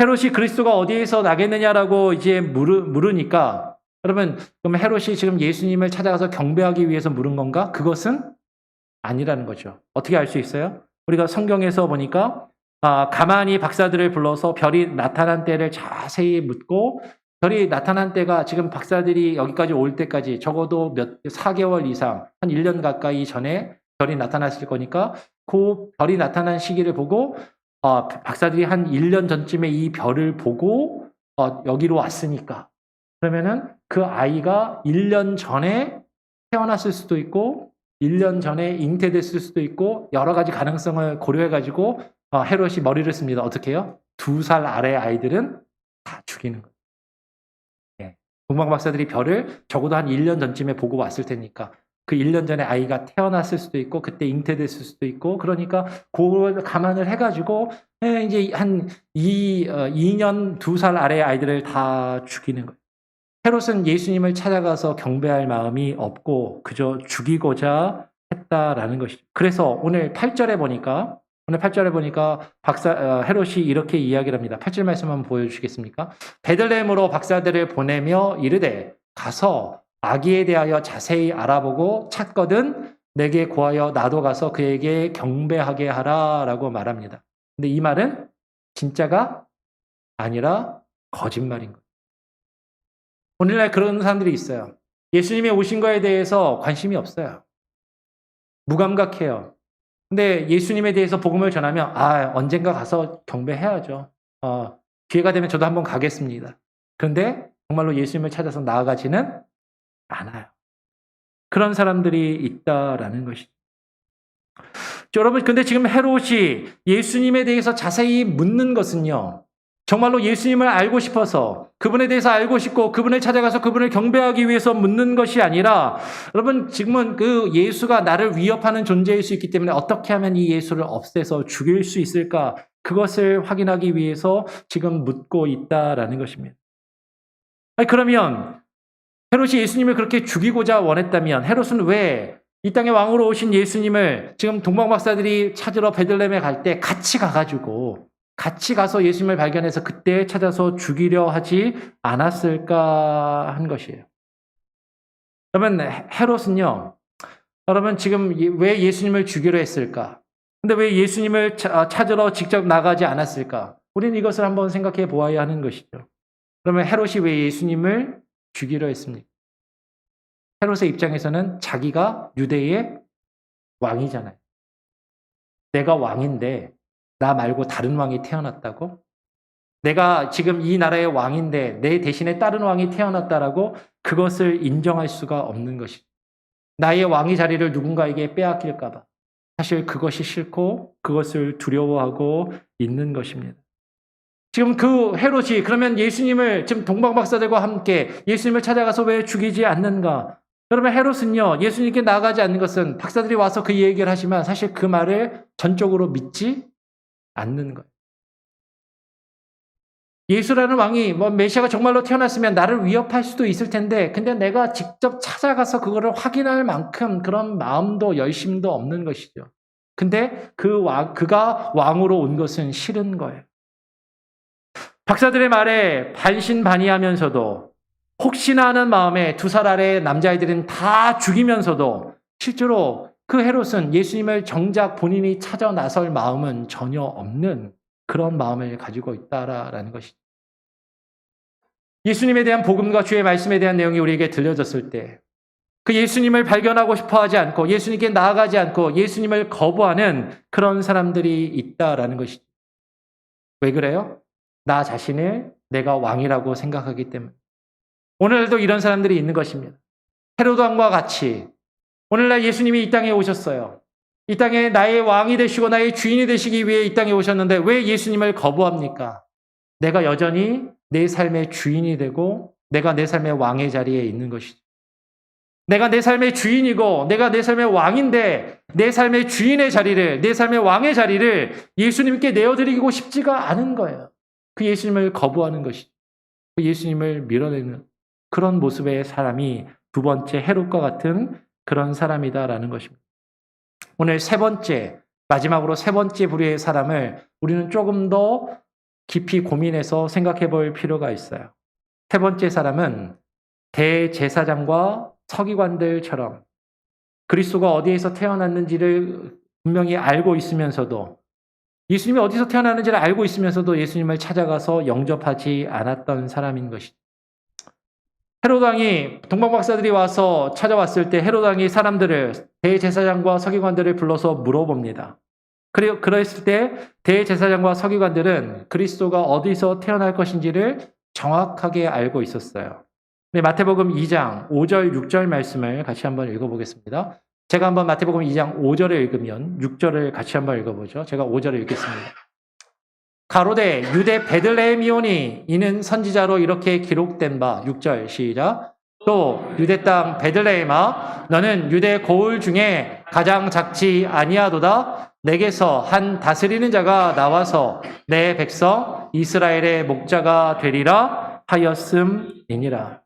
헤롯이 그리스도가 어디에서 나겠느냐라고 이제 물으니까 여러분, 그럼 헤롯이 지금 예수님을 찾아가서 경배하기 위해서 물은 건가? 그것은 아니라는 거죠. 어떻게 알 수 있어요? 우리가 성경에서 보니까 가만히 박사들을 불러서 별이 나타난 때를 자세히 묻고 별이 나타난 때가 지금 박사들이 여기까지 올 때까지 적어도 4개월 이상, 한 1년 가까이 전에 별이 나타났을 거니까 그 별이 나타난 시기를 보고 박사들이 한 1년 전쯤에 이 별을 보고 여기로 왔으니까 그러면은 그 아이가 1년 전에 태어났을 수도 있고 1년 전에 잉태됐을 수도 있고 여러 가지 가능성을 고려해가지고 헤롯이 머리를 씁니다. 어떻게 해요? 2살 아래 아이들은 다 죽이는 거예요. 네. 동방 박사들이 별을 적어도 한 1년 전쯤에 보고 왔을 테니까 그 1년 전에 아이가 태어났을 수도 있고 그때 잉태됐을 수도 있고 그러니까 그걸 감안을 해가지고 이제 한 2년 2살 아래 아이들을 다 죽이는 거예요. 헤롯은 예수님을 찾아가서 경배할 마음이 없고 그저 죽이고자 했다라는 것이죠. 그래서 오늘 8절에 보니까 헤롯이 이렇게 이야기를 합니다. 8절 말씀 한번 보여주시겠습니까? 베들레헴으로 박사들을 보내며 이르되 가서 아기에 대하여 자세히 알아보고 찾거든 내게 구하여 나도 가서 그에게 경배하게 하라라고 말합니다. 근데 이 말은 진짜가 아니라 거짓말인 거예요. 오늘날 그런 사람들이 있어요. 예수님이 오신 거에 대해서 관심이 없어요. 무감각해요. 근데 예수님에 대해서 복음을 전하면 언젠가 가서 경배해야죠. 기회가 되면 저도 한번 가겠습니다. 그런데 정말로 예수님을 찾아서 나아가지는 않아요. 그런 사람들이 있다라는 것이죠. 여러분, 근데 지금 헤롯이 예수님에 대해서 자세히 묻는 것은요. 정말로 예수님을 알고 싶어서 그분에 대해서 알고 싶고 그분을 찾아가서 그분을 경배하기 위해서 묻는 것이 아니라 여러분 지금은 그 예수가 나를 위협하는 존재일 수 있기 때문에 어떻게 하면 이 예수를 없애서 죽일 수 있을까 그것을 확인하기 위해서 지금 묻고 있다라는 것입니다. 그러면 헤롯이 예수님을 그렇게 죽이고자 원했다면 헤롯은 왜 이 땅의 왕으로 오신 예수님을 지금 동방박사들이 찾으러 베들레헴에 갈 때 같이 가서 예수님을 발견해서 그때 찾아서 죽이려 하지 않았을까 한 것이에요. 그러면 헤롯은요, 여러분 지금 왜 예수님을 죽이려 했을까? 근데 왜 예수님을 찾으러 직접 나가지 않았을까? 우리는 이것을 한번 생각해 보아야 하는 것이죠. 그러면 헤롯이 왜 예수님을 죽이려 했습니까? 헤롯의 입장에서는 자기가 유대의 왕이잖아요. 내가 왕인데 나 말고 다른 왕이 태어났다고? 내가 지금 이 나라의 왕인데 내 대신에 다른 왕이 태어났다라고 그것을 인정할 수가 없는 것이죠. 나의 왕의 자리를 누군가에게 빼앗길까 봐. 사실 그것이 싫고 그것을 두려워하고 있는 것입니다. 지금 그 헤롯이 그러면 예수님을 지금 동방박사들과 함께 예수님을 찾아가서 왜 죽이지 않는가? 여러분 헤롯은요 예수님께 나아가지 않는 것은 박사들이 와서 그 얘기를 하지만 사실 그 말을 전적으로 믿지 않는 거예요. 예수라는 왕이 메시아가 정말로 태어났으면 나를 위협할 수도 있을 텐데 근데 내가 직접 찾아가서 그거를 확인할 만큼 그런 마음도 열심도 없는 것이죠. 근데 그가 왕으로 온 것은 싫은 거예요. 박사들의 말에 반신반의하면서도 혹시나 하는 마음에 2살 아래의 남자아이들은 다 죽이면서도 실제로 그 헤롯은 예수님을 정작 본인이 찾아 나설 마음은 전혀 없는 그런 마음을 가지고 있다라는 것이죠. 예수님에 대한 복음과 주의 말씀에 대한 내용이 우리에게 들려졌을 때 그 예수님을 발견하고 싶어 하지 않고 예수님께 나아가지 않고 예수님을 거부하는 그런 사람들이 있다라는 것이죠. 왜 그래요? 나 자신을 내가 왕이라고 생각하기 때문에. 오늘도 이런 사람들이 있는 것입니다. 헤롯 왕과 같이 오늘날 예수님이 이 땅에 오셨어요. 이 땅에 나의 왕이 되시고 나의 주인이 되시기 위해 이 땅에 오셨는데 왜 예수님을 거부합니까? 내가 여전히 내 삶의 주인이 되고 내가 내 삶의 왕의 자리에 있는 것이죠. 내가 내 삶의 주인이고 내가 내 삶의 왕인데 내 삶의 주인의 자리를, 내 삶의 왕의 자리를 예수님께 내어드리고 싶지가 않은 거예요. 그 예수님을 거부하는 것이죠. 그 예수님을 밀어내는 그런 모습의 사람이 두 번째 헤롯과 같은 그런 사람이다라는 것입니다. 오늘 세 번째, 마지막으로 세 번째 부류의 사람을 우리는 조금 더 깊이 고민해서 생각해 볼 필요가 있어요. 세 번째 사람은 대제사장과 서기관들처럼 그리스도가 어디에서 태어났는지를 분명히 알고 있으면서도, 예수님이 어디서 태어났는지를 알고 있으면서도 예수님을 찾아가서 영접하지 않았던 사람인 것이죠. 헤롯 왕이, 동방박사들이 와서 찾아왔을 때 헤롯 왕이 사람들을, 대제사장과 서기관들을 불러서 물어봅니다. 그랬을 때 대제사장과 서기관들은 그리스도가 어디서 태어날 것인지를 정확하게 알고 있었어요. 네, 마태복음 2장 5절 6절 말씀을 같이 한번 읽어보겠습니다. 제가 한번 마태복음 2장 5절을 읽으면 6절을 같이 한번 읽어보죠. 제가 5절을 읽겠습니다. 가로되 유대 베들레헴이오니 이는 선지자로 이렇게 기록된 바. 6절 시작. 또 유대 땅 베들레헴아 너는 유대 고을 중에 가장 작지 아니하도다. 내게서 한 다스리는 자가 나와서 내 백성 이스라엘의 목자가 되리라 하였음이니라.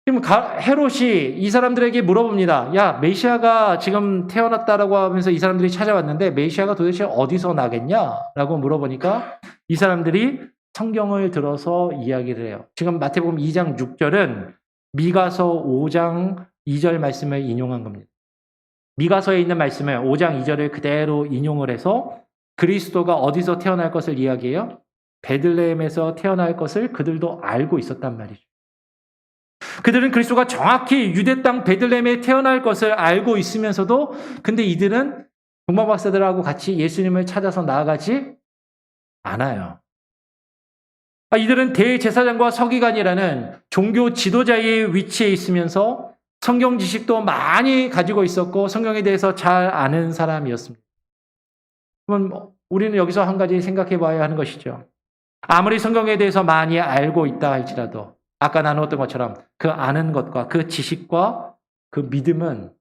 지금 헤롯이 이 사람들에게 물어봅니다. 야, 메시아가 지금 태어났다라고 하면서 이 사람들이 찾아왔는데 메시아가 도대체 어디서 나겠냐? 라고 물어보니까 이 사람들이 성경을 들어서 이야기를 해요. 지금 마태복음 2장 6절은 미가서 5장 2절 말씀을 인용한 겁니다. 미가서에 있는 말씀을 5장 2절을 그대로 인용을 해서 그리스도가 어디서 태어날 것을 이야기해요? 베들레헴에서 태어날 것을 그들도 알고 있었단 말이죠. 그들은 그리스도가 정확히 유대 땅 베들레헴에 태어날 것을 알고 있으면서도 근데 이들은 동방박사들하고 같이 예수님을 찾아서 나아가지 않아요. 이들은 대제사장과 서기관이라는 종교 지도자의 위치에 있으면서 성경 지식도 많이 가지고 있었고 성경에 대해서 잘 아는 사람이었습니다. 그러면 우리는 여기서 한 가지 생각해 봐야 하는 것이죠. 아무리 성경에 대해서 많이 알고 있다 할지라도 아까 나누었던 것처럼 그 아는 것과 그 지식과 그 믿음은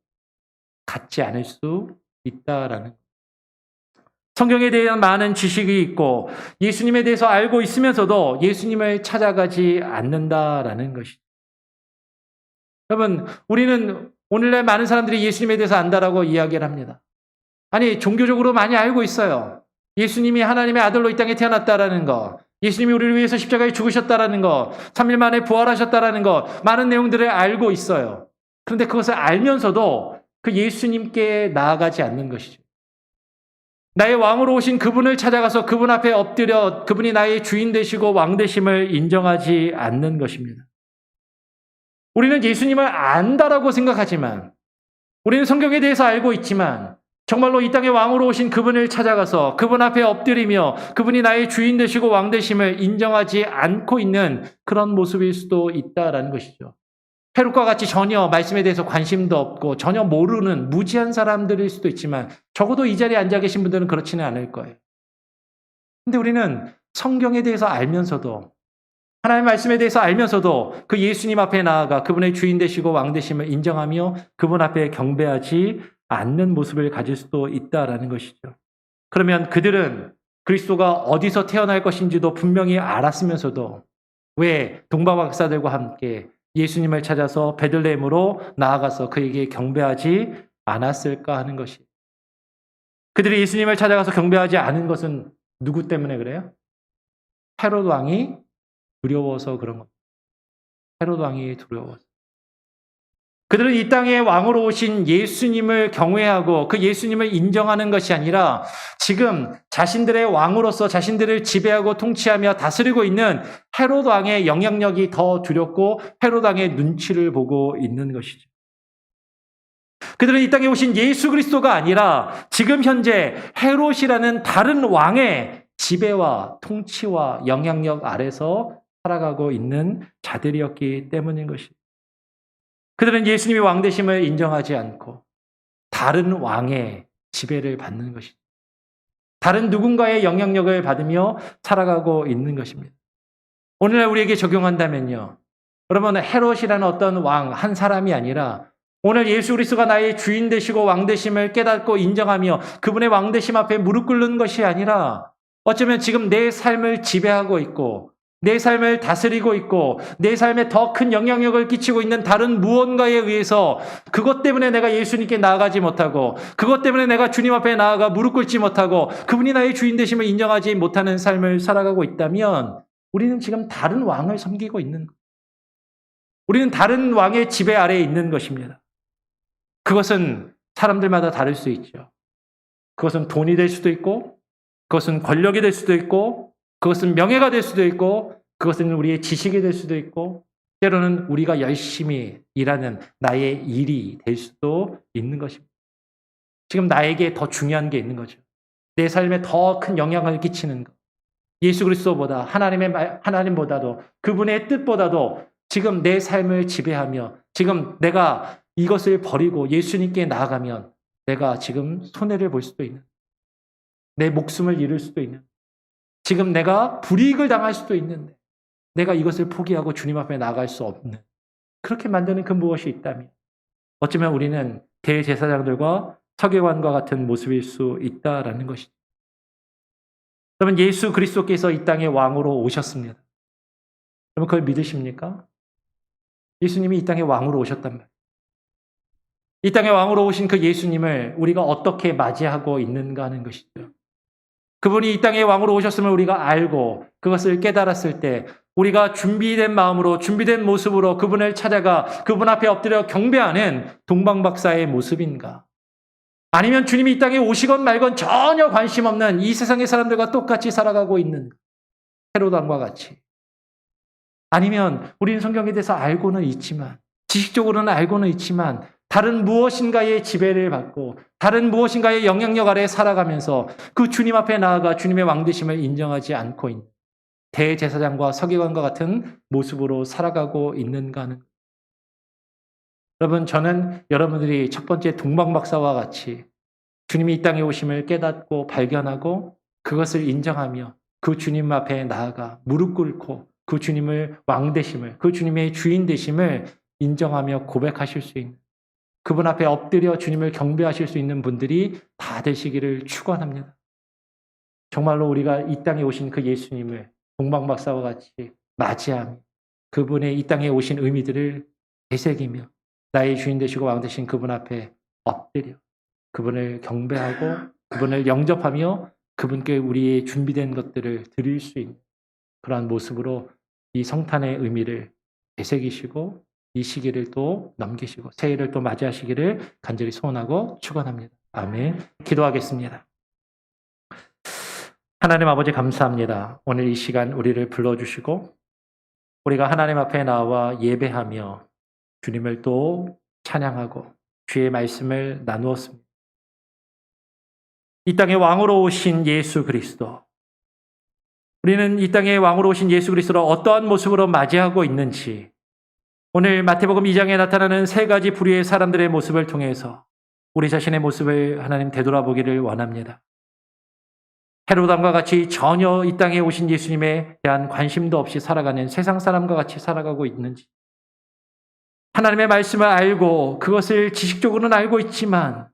같지 않을 수 있다라는 것. 성경에 대한 많은 지식이 있고 예수님에 대해서 알고 있으면서도 예수님을 찾아가지 않는다라는 것이죠. 여러분, 우리는 오늘날 많은 사람들이 예수님에 대해서 안다라고 이야기를 합니다. 아니, 종교적으로 많이 알고 있어요. 예수님이 하나님의 아들로 이 땅에 태어났다라는 거, 예수님이 우리를 위해서 십자가에 죽으셨다라는 거, 3일 만에 부활하셨다라는 거, 많은 내용들을 알고 있어요. 그런데 그것을 알면서도 그 예수님께 나아가지 않는 것이죠. 나의 왕으로 오신 그분을 찾아가서 그분 앞에 엎드려 그분이 나의 주인 되시고 왕 되심을 인정하지 않는 것입니다. 우리는 예수님을 안다라고 생각하지만, 우리는 성경에 대해서 알고 있지만 정말로 이 땅의 왕으로 오신 그분을 찾아가서 그분 앞에 엎드리며 그분이 나의 주인 되시고 왕 되심을 인정하지 않고 있는 그런 모습일 수도 있다라는 것이죠. 헤롯과 같이 전혀 말씀에 대해서 관심도 없고 전혀 모르는 무지한 사람들일 수도 있지만 적어도 이 자리에 앉아 계신 분들은 그렇지는 않을 거예요. 근데 우리는 성경에 대해서 알면서도, 하나님의 말씀에 대해서 알면서도 그 예수님 앞에 나아가 그분의 주인 되시고 왕 되심을 인정하며 그분 앞에 경배하지 않는 모습을 가질 수도 있다라는 것이죠. 그러면 그들은 그리스도가 어디서 태어날 것인지도 분명히 알았으면서도 왜 동방박사들과 함께 예수님을 찾아서 베들레헴으로 나아가서 그에게 경배하지 않았을까 하는 것이. 그들이 예수님을 찾아가서 경배하지 않은 것은 누구 때문에 그래요? 헤롯 왕이 두려워서 그런 겁니다. 헤롯 왕이 두려워서. 그들은 이 땅에 왕으로 오신 예수님을 경외하고 그 예수님을 인정하는 것이 아니라 지금 자신들의 왕으로서 자신들을 지배하고 통치하며 다스리고 있는 헤롯 왕의 영향력이 더 두렵고 헤롯 왕의 눈치를 보고 있는 것이죠. 그들은 이 땅에 오신 예수 그리스도가 아니라 지금 현재 헤롯이라는 다른 왕의 지배와 통치와 영향력 아래서 살아가고 있는 자들이었기 때문인 것이죠. 그들은 예수님이 왕 되심을 인정하지 않고 다른 왕의 지배를 받는 것이죠. 다른 누군가의 영향력을 받으며 살아가고 있는 것입니다. 오늘날 우리에게 적용한다면요. 여러분, 헤롯이라는 어떤 왕, 한 사람이 아니라 오늘 예수 그리스도가 나의 주인 되시고 왕 되심을 깨닫고 인정하며 그분의 왕 되심 앞에 무릎 꿇는 것이 아니라 어쩌면 지금 내 삶을 지배하고 있고 내 삶을 다스리고 있고 내 삶에 더 큰 영향력을 끼치고 있는 다른 무언가에 의해서 그것 때문에 내가 예수님께 나아가지 못하고 그것 때문에 내가 주님 앞에 나아가 무릎 꿇지 못하고 그분이 나의 주인 되심을 인정하지 못하는 삶을 살아가고 있다면 우리는 지금 다른 왕을 섬기고 있는 거예요. 우리는 다른 왕의 지배 아래에 있는 것입니다. 그것은 사람들마다 다를 수 있죠. 그것은 돈이 될 수도 있고 그것은 권력이 될 수도 있고 그것은 명예가 될 수도 있고 그것은 우리의 지식이 될 수도 있고 때로는 우리가 열심히 일하는 나의 일이 될 수도 있는 것입니다. 지금 나에게 더 중요한 게 있는 거죠. 내 삶에 더 큰 영향을 끼치는 것. 예수 그리스도보다 하나님보다도 그분의 뜻보다도 지금 내 삶을 지배하며 지금 내가 이것을 버리고 예수님께 나아가면 내가 지금 손해를 볼 수도 있는 내 목숨을 잃을 수도 있는 지금 내가 불이익을 당할 수도 있는데 내가 이것을 포기하고 주님 앞에 나아갈 수 없는 그렇게 만드는 그 무엇이 있다면 어쩌면 우리는 대제사장들과 서기관과 같은 모습일 수 있다라는 것이죠. 여러분 예수 그리스도께서 이 땅에 왕으로 오셨습니다. 여러분 그걸 믿으십니까? 예수님이 이 땅에 왕으로 오셨단 말이에요. 이 땅에 왕으로 오신 그 예수님을 우리가 어떻게 맞이하고 있는가 하는 것이죠. 그분이 이 땅에 왕으로 오셨음을 우리가 알고 그것을 깨달았을 때 우리가 준비된 마음으로 준비된 모습으로 그분을 찾아가 그분 앞에 엎드려 경배하는 동방박사의 모습인가? 아니면 주님이 이 땅에 오시건 말건 전혀 관심 없는 이 세상의 사람들과 똑같이 살아가고 있는 헤롯 왕과 같이. 아니면 우리는 성경에 대해서 알고는 있지만 지식적으로는 알고는 있지만 다른 무엇인가의 지배를 받고 다른 무엇인가의 영향력 아래 살아가면서 그 주님 앞에 나아가 주님의 왕되심을 인정하지 않고 있는 대제사장과 서기관과 같은 모습으로 살아가고 있는가 하는 여러분 저는 여러분들이 첫 번째 동방박사와 같이 주님이 이 땅에 오심을 깨닫고 발견하고 그것을 인정하며 그 주님 앞에 나아가 무릎 꿇고 그 주님을 왕되심을 그 주님의 주인 되심을 인정하며 고백하실 수 있는 그분 앞에 엎드려 주님을 경배하실 수 있는 분들이 다 되시기를 축원합니다. 정말로 우리가 이 땅에 오신 그 예수님을 동방박사와 같이 맞이하며 그분의 이 땅에 오신 의미들을 되새기며 나의 주인 되시고 왕 되신 그분 앞에 엎드려 그분을 경배하고 그분을 영접하며 그분께 우리의 준비된 것들을 드릴 수 있는 그러한 모습으로 이 성탄의 의미를 되새기시고 이 시기를 또 넘기시고 새해를 또 맞이하시기를 간절히 소원하고 축원합니다. 아멘. 기도하겠습니다. 하나님 아버지 감사합니다. 오늘 이 시간 우리를 불러주시고 우리가 하나님 앞에 나와 예배하며 주님을 또 찬양하고 주의 말씀을 나누었습니다. 이 땅에 왕으로 오신 예수 그리스도 우리는 이 땅에 왕으로 오신 예수 그리스도를 어떠한 모습으로 맞이하고 있는지 오늘 마태복음 2장에 나타나는 세 가지 부류의 사람들의 모습을 통해서 우리 자신의 모습을 하나님 되돌아보기를 원합니다. 헤롯 왕과 같이 전혀 이 땅에 오신 예수님에 대한 관심도 없이 살아가는 세상 사람과 같이 살아가고 있는지 하나님의 말씀을 알고 그것을 지식적으로는 알고 있지만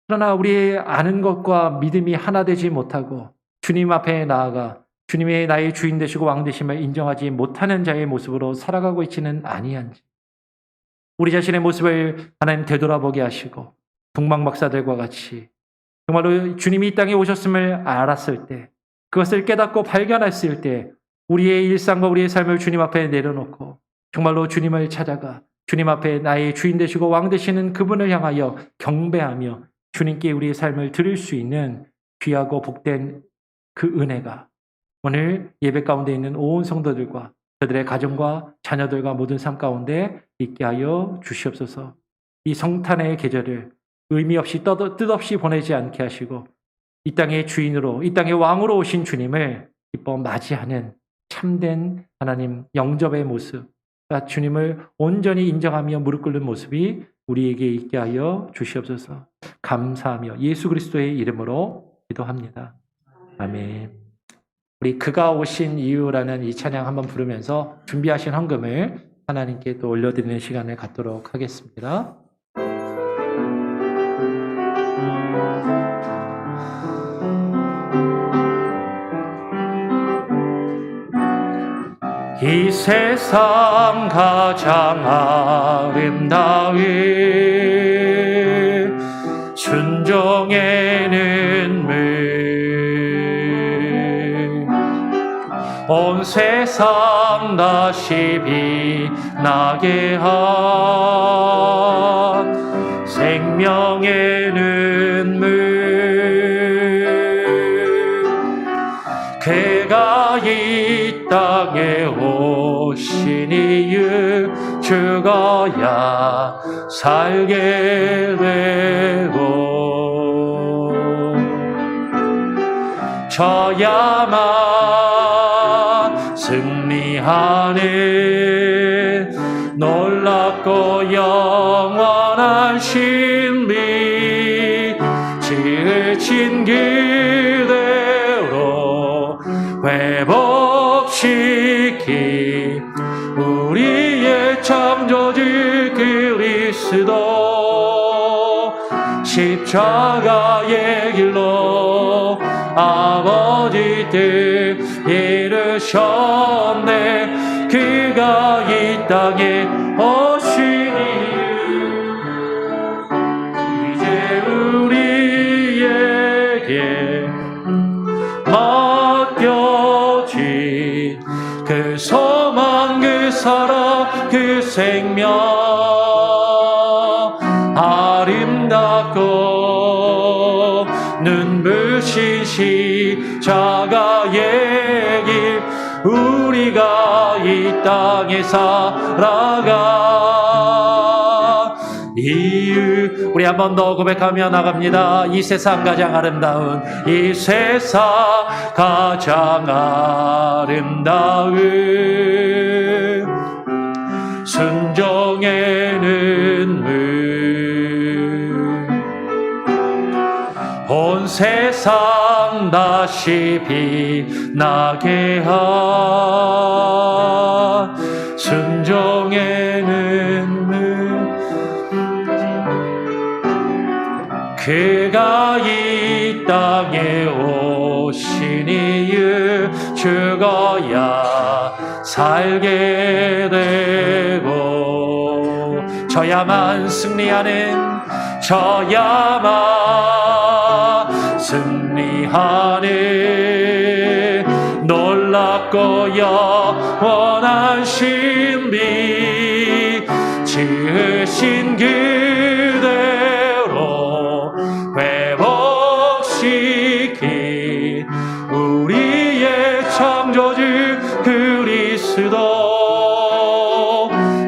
그러나 우리의 아는 것과 믿음이 하나 되지 못하고 주님 앞에 나아가 주님의 나의 주인 되시고 왕 되심을 인정하지 못하는 자의 모습으로 살아가고 있지는 아니한지 우리 자신의 모습을 하나님 되돌아보게 하시고 동방박사들과 같이 정말로 주님이 이 땅에 오셨음을 알았을 때 그것을 깨닫고 발견했을 때 우리의 일상과 우리의 삶을 주님 앞에 내려놓고 정말로 주님을 찾아가 주님 앞에 나의 주인 되시고 왕 되시는 그분을 향하여 경배하며 주님께 우리의 삶을 드릴 수 있는 귀하고 복된 그 은혜가 오늘 예배 가운데 있는 온 성도들과 그들의 가정과 자녀들과 모든 삶 가운데 있게 하여 주시옵소서. 이 성탄의 계절을 의미 없이 뜻없이 보내지 않게 하시고 이 땅의 주인으로 이 땅의 왕으로 오신 주님을 기뻐 맞이하는 참된 하나님 영접의 모습 주님을 온전히 인정하며 무릎 꿇는 모습이 우리에게 있게 하여 주시옵소서. 감사하며 예수 그리스도의 이름으로 기도합니다. 아멘. 우리 그가 오신 이유라는 이 찬양 한번 부르면서 준비하신 헌금을 하나님께 또 올려드리는 시간을 갖도록 하겠습니다. 이 세상 가장 아름다운 순종의 눈물, 온 세상 다시 빛나게 한 생명의 눈물, 그가 이 땅에 오신 이유 죽어야 살게 되고 져야만 승리하는 놀랍고 영원한 신비, 지으신 그대로 회복시키 우리의 창조주 그리스도, 십자가의 길로 아버지 뜻 이루셨네. 그가 이 땅에 오신 이유 이제 우리에게 맡겨진 그 소망, 그 사랑, 그 생명, 아름답고 눈부신 십자가의 길, 우리가 이 땅에 살아가 이유, 우리 한 번 더 고백하며 나갑니다. 이 세상 가장 아름다운, 이 세상 가장 아름다운 순종의 눈물, 온 세상 다시 빛나게 한 순종의 눈물, 그가 이 땅에 오신 이유 죽어야 살게 되고 져야만 승리하는, 져야만 승리하는 놀랍고 영원한 신비, 지으신 그대로 회복시킨 우리의 창조주 그리스도,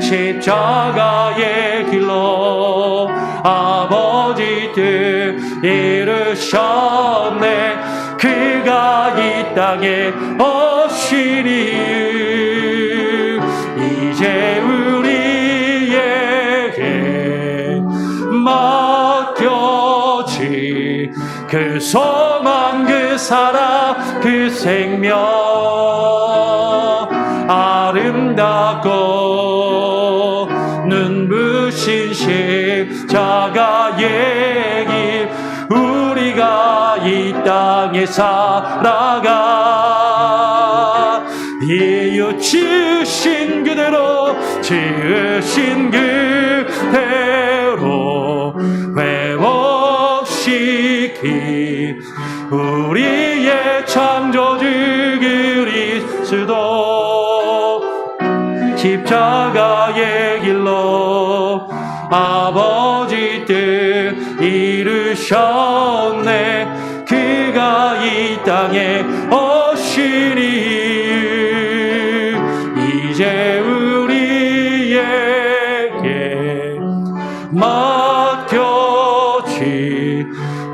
십자가의 길로 아버지 뜻 이루셨네. 그가 이 땅에 오신 이유 이제 우리에게 맡겨진 그 소망, 그 사랑, 그 생명, 아름답고 눈부신 십자가의 길, 우리가 이 땅에 살아가 이유 지으신 그대로, 지으신 그대로 회복시킨 우리의 창조주 그리스도, 십자가의 길로 아버지 뜻 이루셨네. 그가 이 땅에 오신 이유 이제 우리에게 맡겨진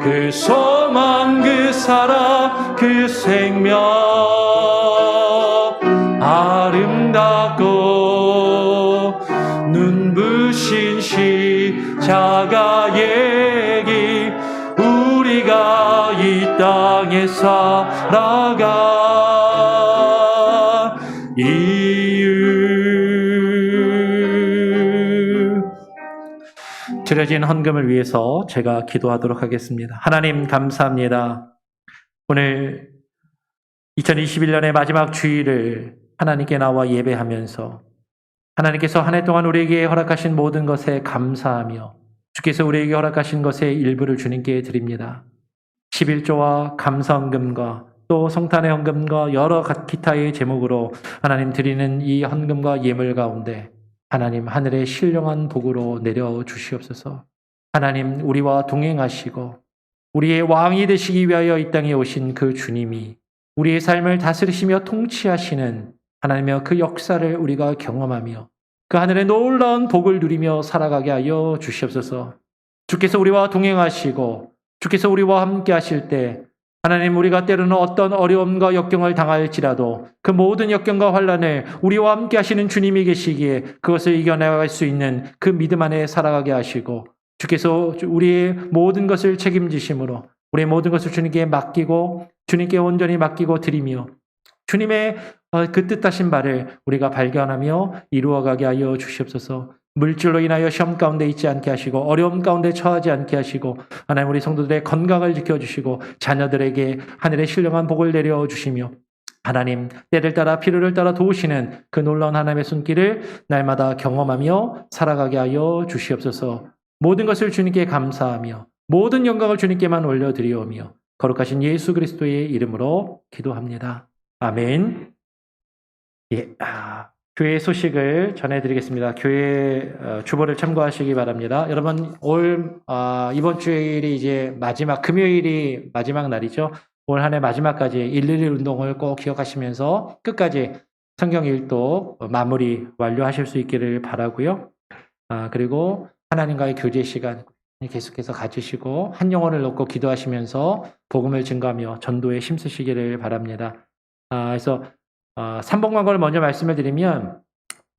그 소망, 그 사랑, 그 생명, 아름답고 눈부신 십자가의 길, 우리가 이 땅에 살아가 이유. 드려진 헌금을 위해서 제가 기도하도록 하겠습니다. 하나님 감사합니다. 오늘 2021년의 마지막 주일을 하나님께 나와 예배하면서 하나님께서 한 해 동안 우리에게 허락하신 모든 것에 감사하며 주께서 우리에게 허락하신 것의 일부를 주님께 드립니다. 11조와 감사헌금과 또 성탄의 헌금과 여러 기타의 제목으로 하나님 드리는 이 헌금과 예물 가운데 하나님 하늘의 신령한 복으로 내려 주시옵소서. 하나님 우리와 동행하시고 우리의 왕이 되시기 위하여 이 땅에 오신 그 주님이 우리의 삶을 다스리시며 통치하시는 하나님의 그 역사를 우리가 경험하며 그 하늘의 놀라운 복을 누리며 살아가게 하여 주시옵소서. 주께서 우리와 동행하시고 주께서 우리와 함께 하실 때 하나님 우리가 때로는 어떤 어려움과 역경을 당할지라도 그 모든 역경과 환난을 우리와 함께 하시는 주님이 계시기에 그것을 이겨나갈 수 있는 그 믿음 안에 살아가게 하시고 주께서 우리의 모든 것을 책임지심으로 우리의 모든 것을 주님께 맡기고 주님께 온전히 맡기고 드리며 주님의 그 뜻하신 바를 우리가 발견하며 이루어가게 하여 주시옵소서. 물질로 인하여 시험 가운데 있지 않게 하시고 어려움 가운데 처하지 않게 하시고 하나님 우리 성도들의 건강을 지켜주시고 자녀들에게 하늘의 신령한 복을 내려주시며 하나님 때를 따라 필요를 따라 도우시는 그 놀라운 하나님의 손길을 날마다 경험하며 살아가게 하여 주시옵소서. 모든 것을 주님께 감사하며 모든 영광을 주님께만 올려드리오며 거룩하신 예수 그리스도의 이름으로 기도합니다. 아멘. 예, 교회 소식을 전해드리겠습니다. 교회 주보를 참고하시기 바랍니다. 여러분 이번 주일이 이제 금요일이 마지막 날이죠. 올 한 해 마지막까지 111 운동을 꼭 기억하시면서 끝까지 성경 일독 마무리 완료하실 수 있기를 바라고요. 그리고 하나님과의 교제 시간 계속해서 가지시고 한 영혼을 놓고 기도하시면서 복음을 증거하며 전도에 힘쓰시기를 바랍니다. 그래서 3번 광고를 먼저 말씀을 드리면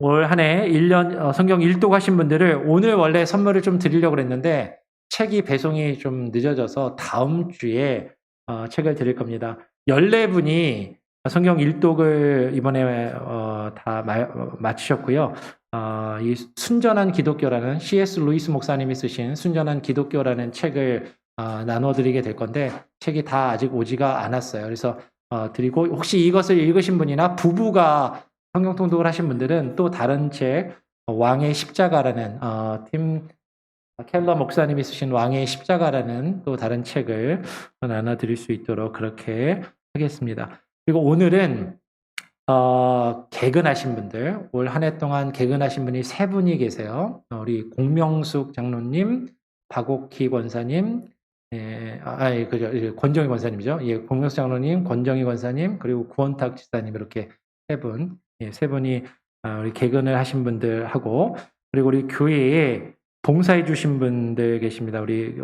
올 한 해 1년 성경 일독 하신 분들을 오늘 원래 선물을 좀 드리려고 그랬는데 책이 배송이 좀 늦어져서 다음 주에 책을 드릴 겁니다. 14분이 성경 일독을 이번에 다 마치셨고요. 이 순전한 기독교라는 C.S. 루이스 목사님이 쓰신 순전한 기독교라는 책을 나눠드리게 될 건데 책이 다 아직 오지가 않았어요. 그래서 드리고 혹시 이것을 읽으신 분이나 부부가 성경 통독을 하신 분들은 또 다른 책 왕의 십자가라는 팀 켈러 목사님이 쓰신 왕의 십자가라는 또 다른 책을 나눠드릴 수 있도록 그렇게 하겠습니다. 그리고 오늘은 개근하신 분들 올 한 해 동안 개근하신 분이 3분이 계세요. 우리 공명숙 장로님, 박옥희 권사님, 그죠. 권정희 권사님이죠. 예, 공명수 장로님, 권정희 권사님, 그리고 구원탁 지사님 이렇게 3분, 예, 3분이 우리 개근을 하신 분들하고 그리고 우리 교회에 봉사해 주신 분들 계십니다. 우리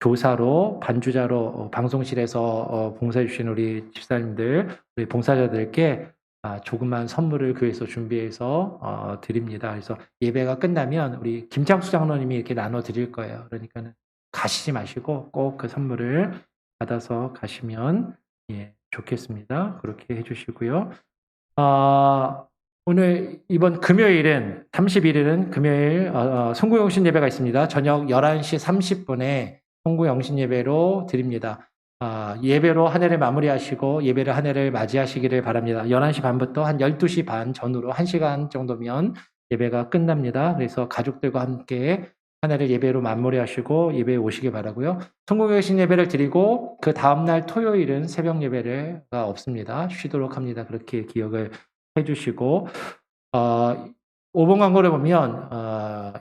교사로 반주자로 방송실에서 봉사해 주신 우리 집사님들, 우리 봉사자들께 조그만 선물을 교회에서 준비해서 드립니다. 그래서 예배가 끝나면 우리 김창수 장로님이 이렇게 나눠 드릴 거예요. 그러니까는 가시지 마시고 꼭 그 선물을 받아서 가시면 좋겠습니다. 그렇게 해주시고요. 오늘 이번 금요일은 31일은 금요일 송구영신 예배가 있습니다. 저녁 11시 30분에 송구영신 예배로 드립니다. 예배로 한 해를 마무리하시고 예배를 한 해를 맞이하시기를 바랍니다. 11시 반부터 한 12시 반 전후로 1시간 정도면 예배가 끝납니다. 그래서 가족들과 함께 한 해를 예배로 마무리하시고 예배에 오시기 바라고요. 송구영신 예배를 드리고 그 다음날 토요일은 새벽 예배가 없습니다. 쉬도록 합니다. 그렇게 기억을 해주시고 5번 광고를 보면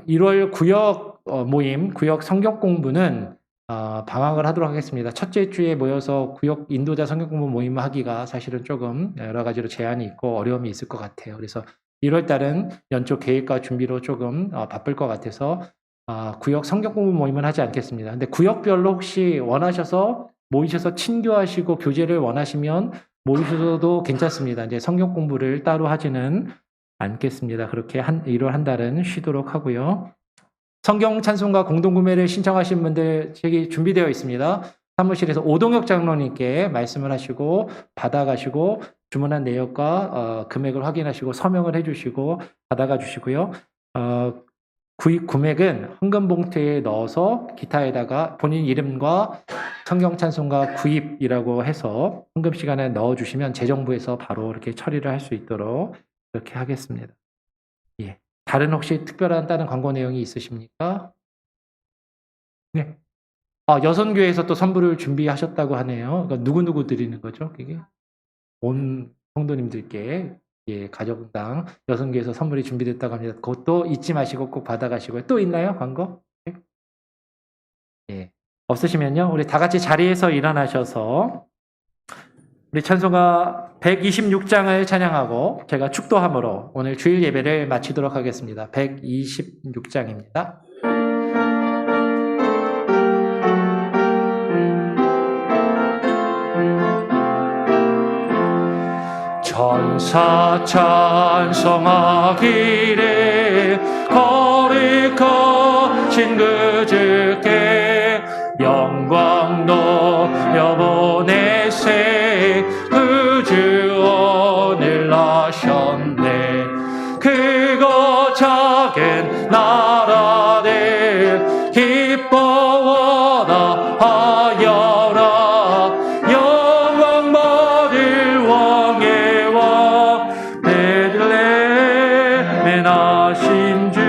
1월 구역 모임, 구역 성경 공부는 방학을 하도록 하겠습니다. 첫째 주에 모여서 구역 인도자 성경 공부 모임을 하기가 사실은 조금 여러 가지로 제한이 있고 어려움이 있을 것 같아요. 그래서 1월 달은 연초 계획과 준비로 조금 바쁠 것 같아서 구역 성경 공부 모임은 하지 않겠습니다. 근데 구역별로 혹시 원하셔서 모이셔서 친교하시고 교제를 원하시면 모이셔도 괜찮습니다. 이제 성경 공부를 따로 하지는 않겠습니다. 그렇게 1월 한 달은 쉬도록 하고요. 성경 찬송가 공동구매를 신청하신 분들 책이 준비되어 있습니다. 사무실에서 오동혁 장로님께 말씀을 하시고 받아가시고 주문한 내역과 금액을 확인하시고 서명을 해주시고 받아가 주시고요. 구입 금액은 헌금 봉투에 넣어서 기타에다가 본인 이름과 성경 찬송가 구입이라고 해서 헌금 시간에 넣어주시면 재정부에서 바로 이렇게 처리를 할 수 있도록 이렇게 하겠습니다. 예. 다른 혹시 특별한 다른 광고 내용이 있으십니까? 네. 여선교회에서 또 선물을 준비하셨다고 하네요. 그러니까 누구 드리는 거죠? 그게 온 성도님들께 예, 가족당 여선교회에서 선물이 준비됐다고 합니다. 그것도 잊지 마시고 꼭 받아가시고요. 또 있나요? 광고? 예. 없으시면요. 우리 다 같이 자리에서 일어나셔서 우리 찬송가 126장을 찬양하고 제가 축도함으로 오늘 주일 예배를 마치도록 하겠습니다. 126장입니다. 천사 찬송하기를 거룩하신 그 주께 영광 돌려보내세 그 주 오늘 나셨네. 크고 작은 나라들 기뻐하라 하여라. 영광 받을 왕의 왕 베들레헴에 나신 주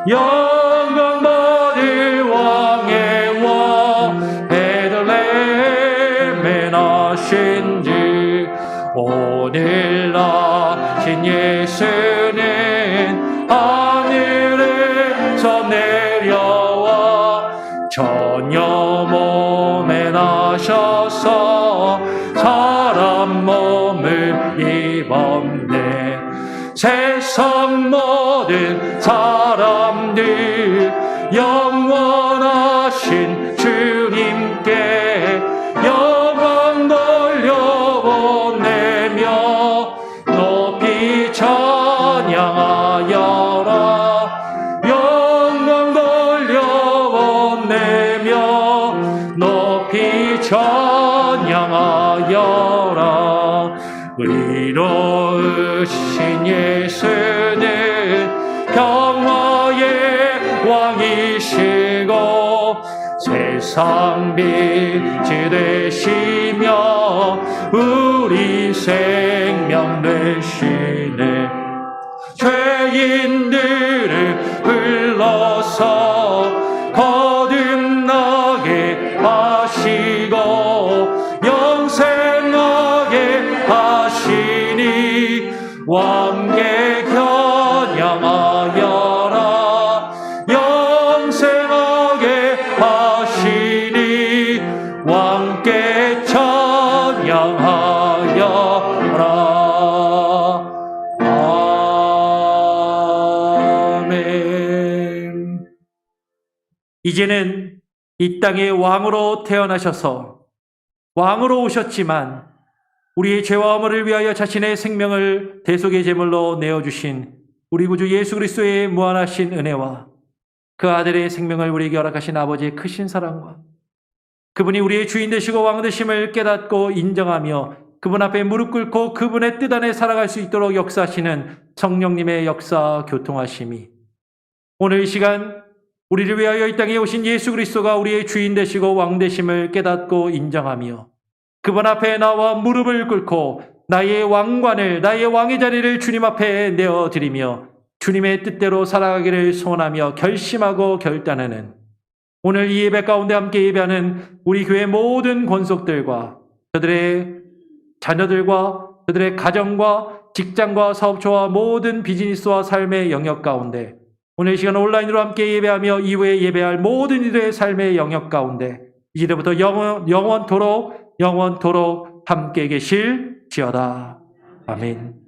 영광 받을 왕의 왕 베들레헴에 나신 주 오늘 나신 예수는 하늘에서 내려와 전혀 몸에 나셔서 사람 몸을 입었네. 세상 모든 사람들 영원하신 주님께 영광 돌려보내며 높이 찬양하여라. 영광 돌려보내며 높이 찬양하여라. 의로우신 예수는 평화의 왕이시고 세상 빛이 되시며 우리 생명 되시네. 죄인들을 불러서 거듭나게 하시고 영생하게 하시니 왕께 겨냥하여라. 영생하게 하시니 왕께 찬양하여라. 아멘. 이제는 이 땅에 왕으로 태어나셔서 왕으로 오셨지만 우리의 죄와 허물을 위하여 자신의 생명을 대속의 제물로 내어주신 우리 구주 예수 그리스도의 무한하신 은혜와 그 아들의 생명을 우리에게 허락하신 아버지의 크신 사랑과 그분이 우리의 주인 되시고 왕 되심을 깨닫고 인정하며 그분 앞에 무릎 꿇고 그분의 뜻 안에 살아갈 수 있도록 역사하시는 성령님의 역사 교통하심이 오늘 이 시간 우리를 위하여 이 땅에 오신 예수 그리스도가 우리의 주인 되시고 왕 되심을 깨닫고 인정하며 그분 앞에 나와 무릎을 꿇고 나의 왕관을, 나의 왕의 자리를 주님 앞에 내어드리며 주님의 뜻대로 살아가기를 소원하며 결심하고 결단하는 오늘 이 예배 가운데 함께 예배하는 우리 교회 모든 권속들과 그들의 자녀들과 그들의 가정과 직장과 사업처와 모든 비즈니스와 삶의 영역 가운데 오늘 이 시간 온라인으로 함께 예배하며 이후에 예배할 모든 이들의 삶의 영역 가운데 이제부터 영원토록 함께 계실지어다. 아멘.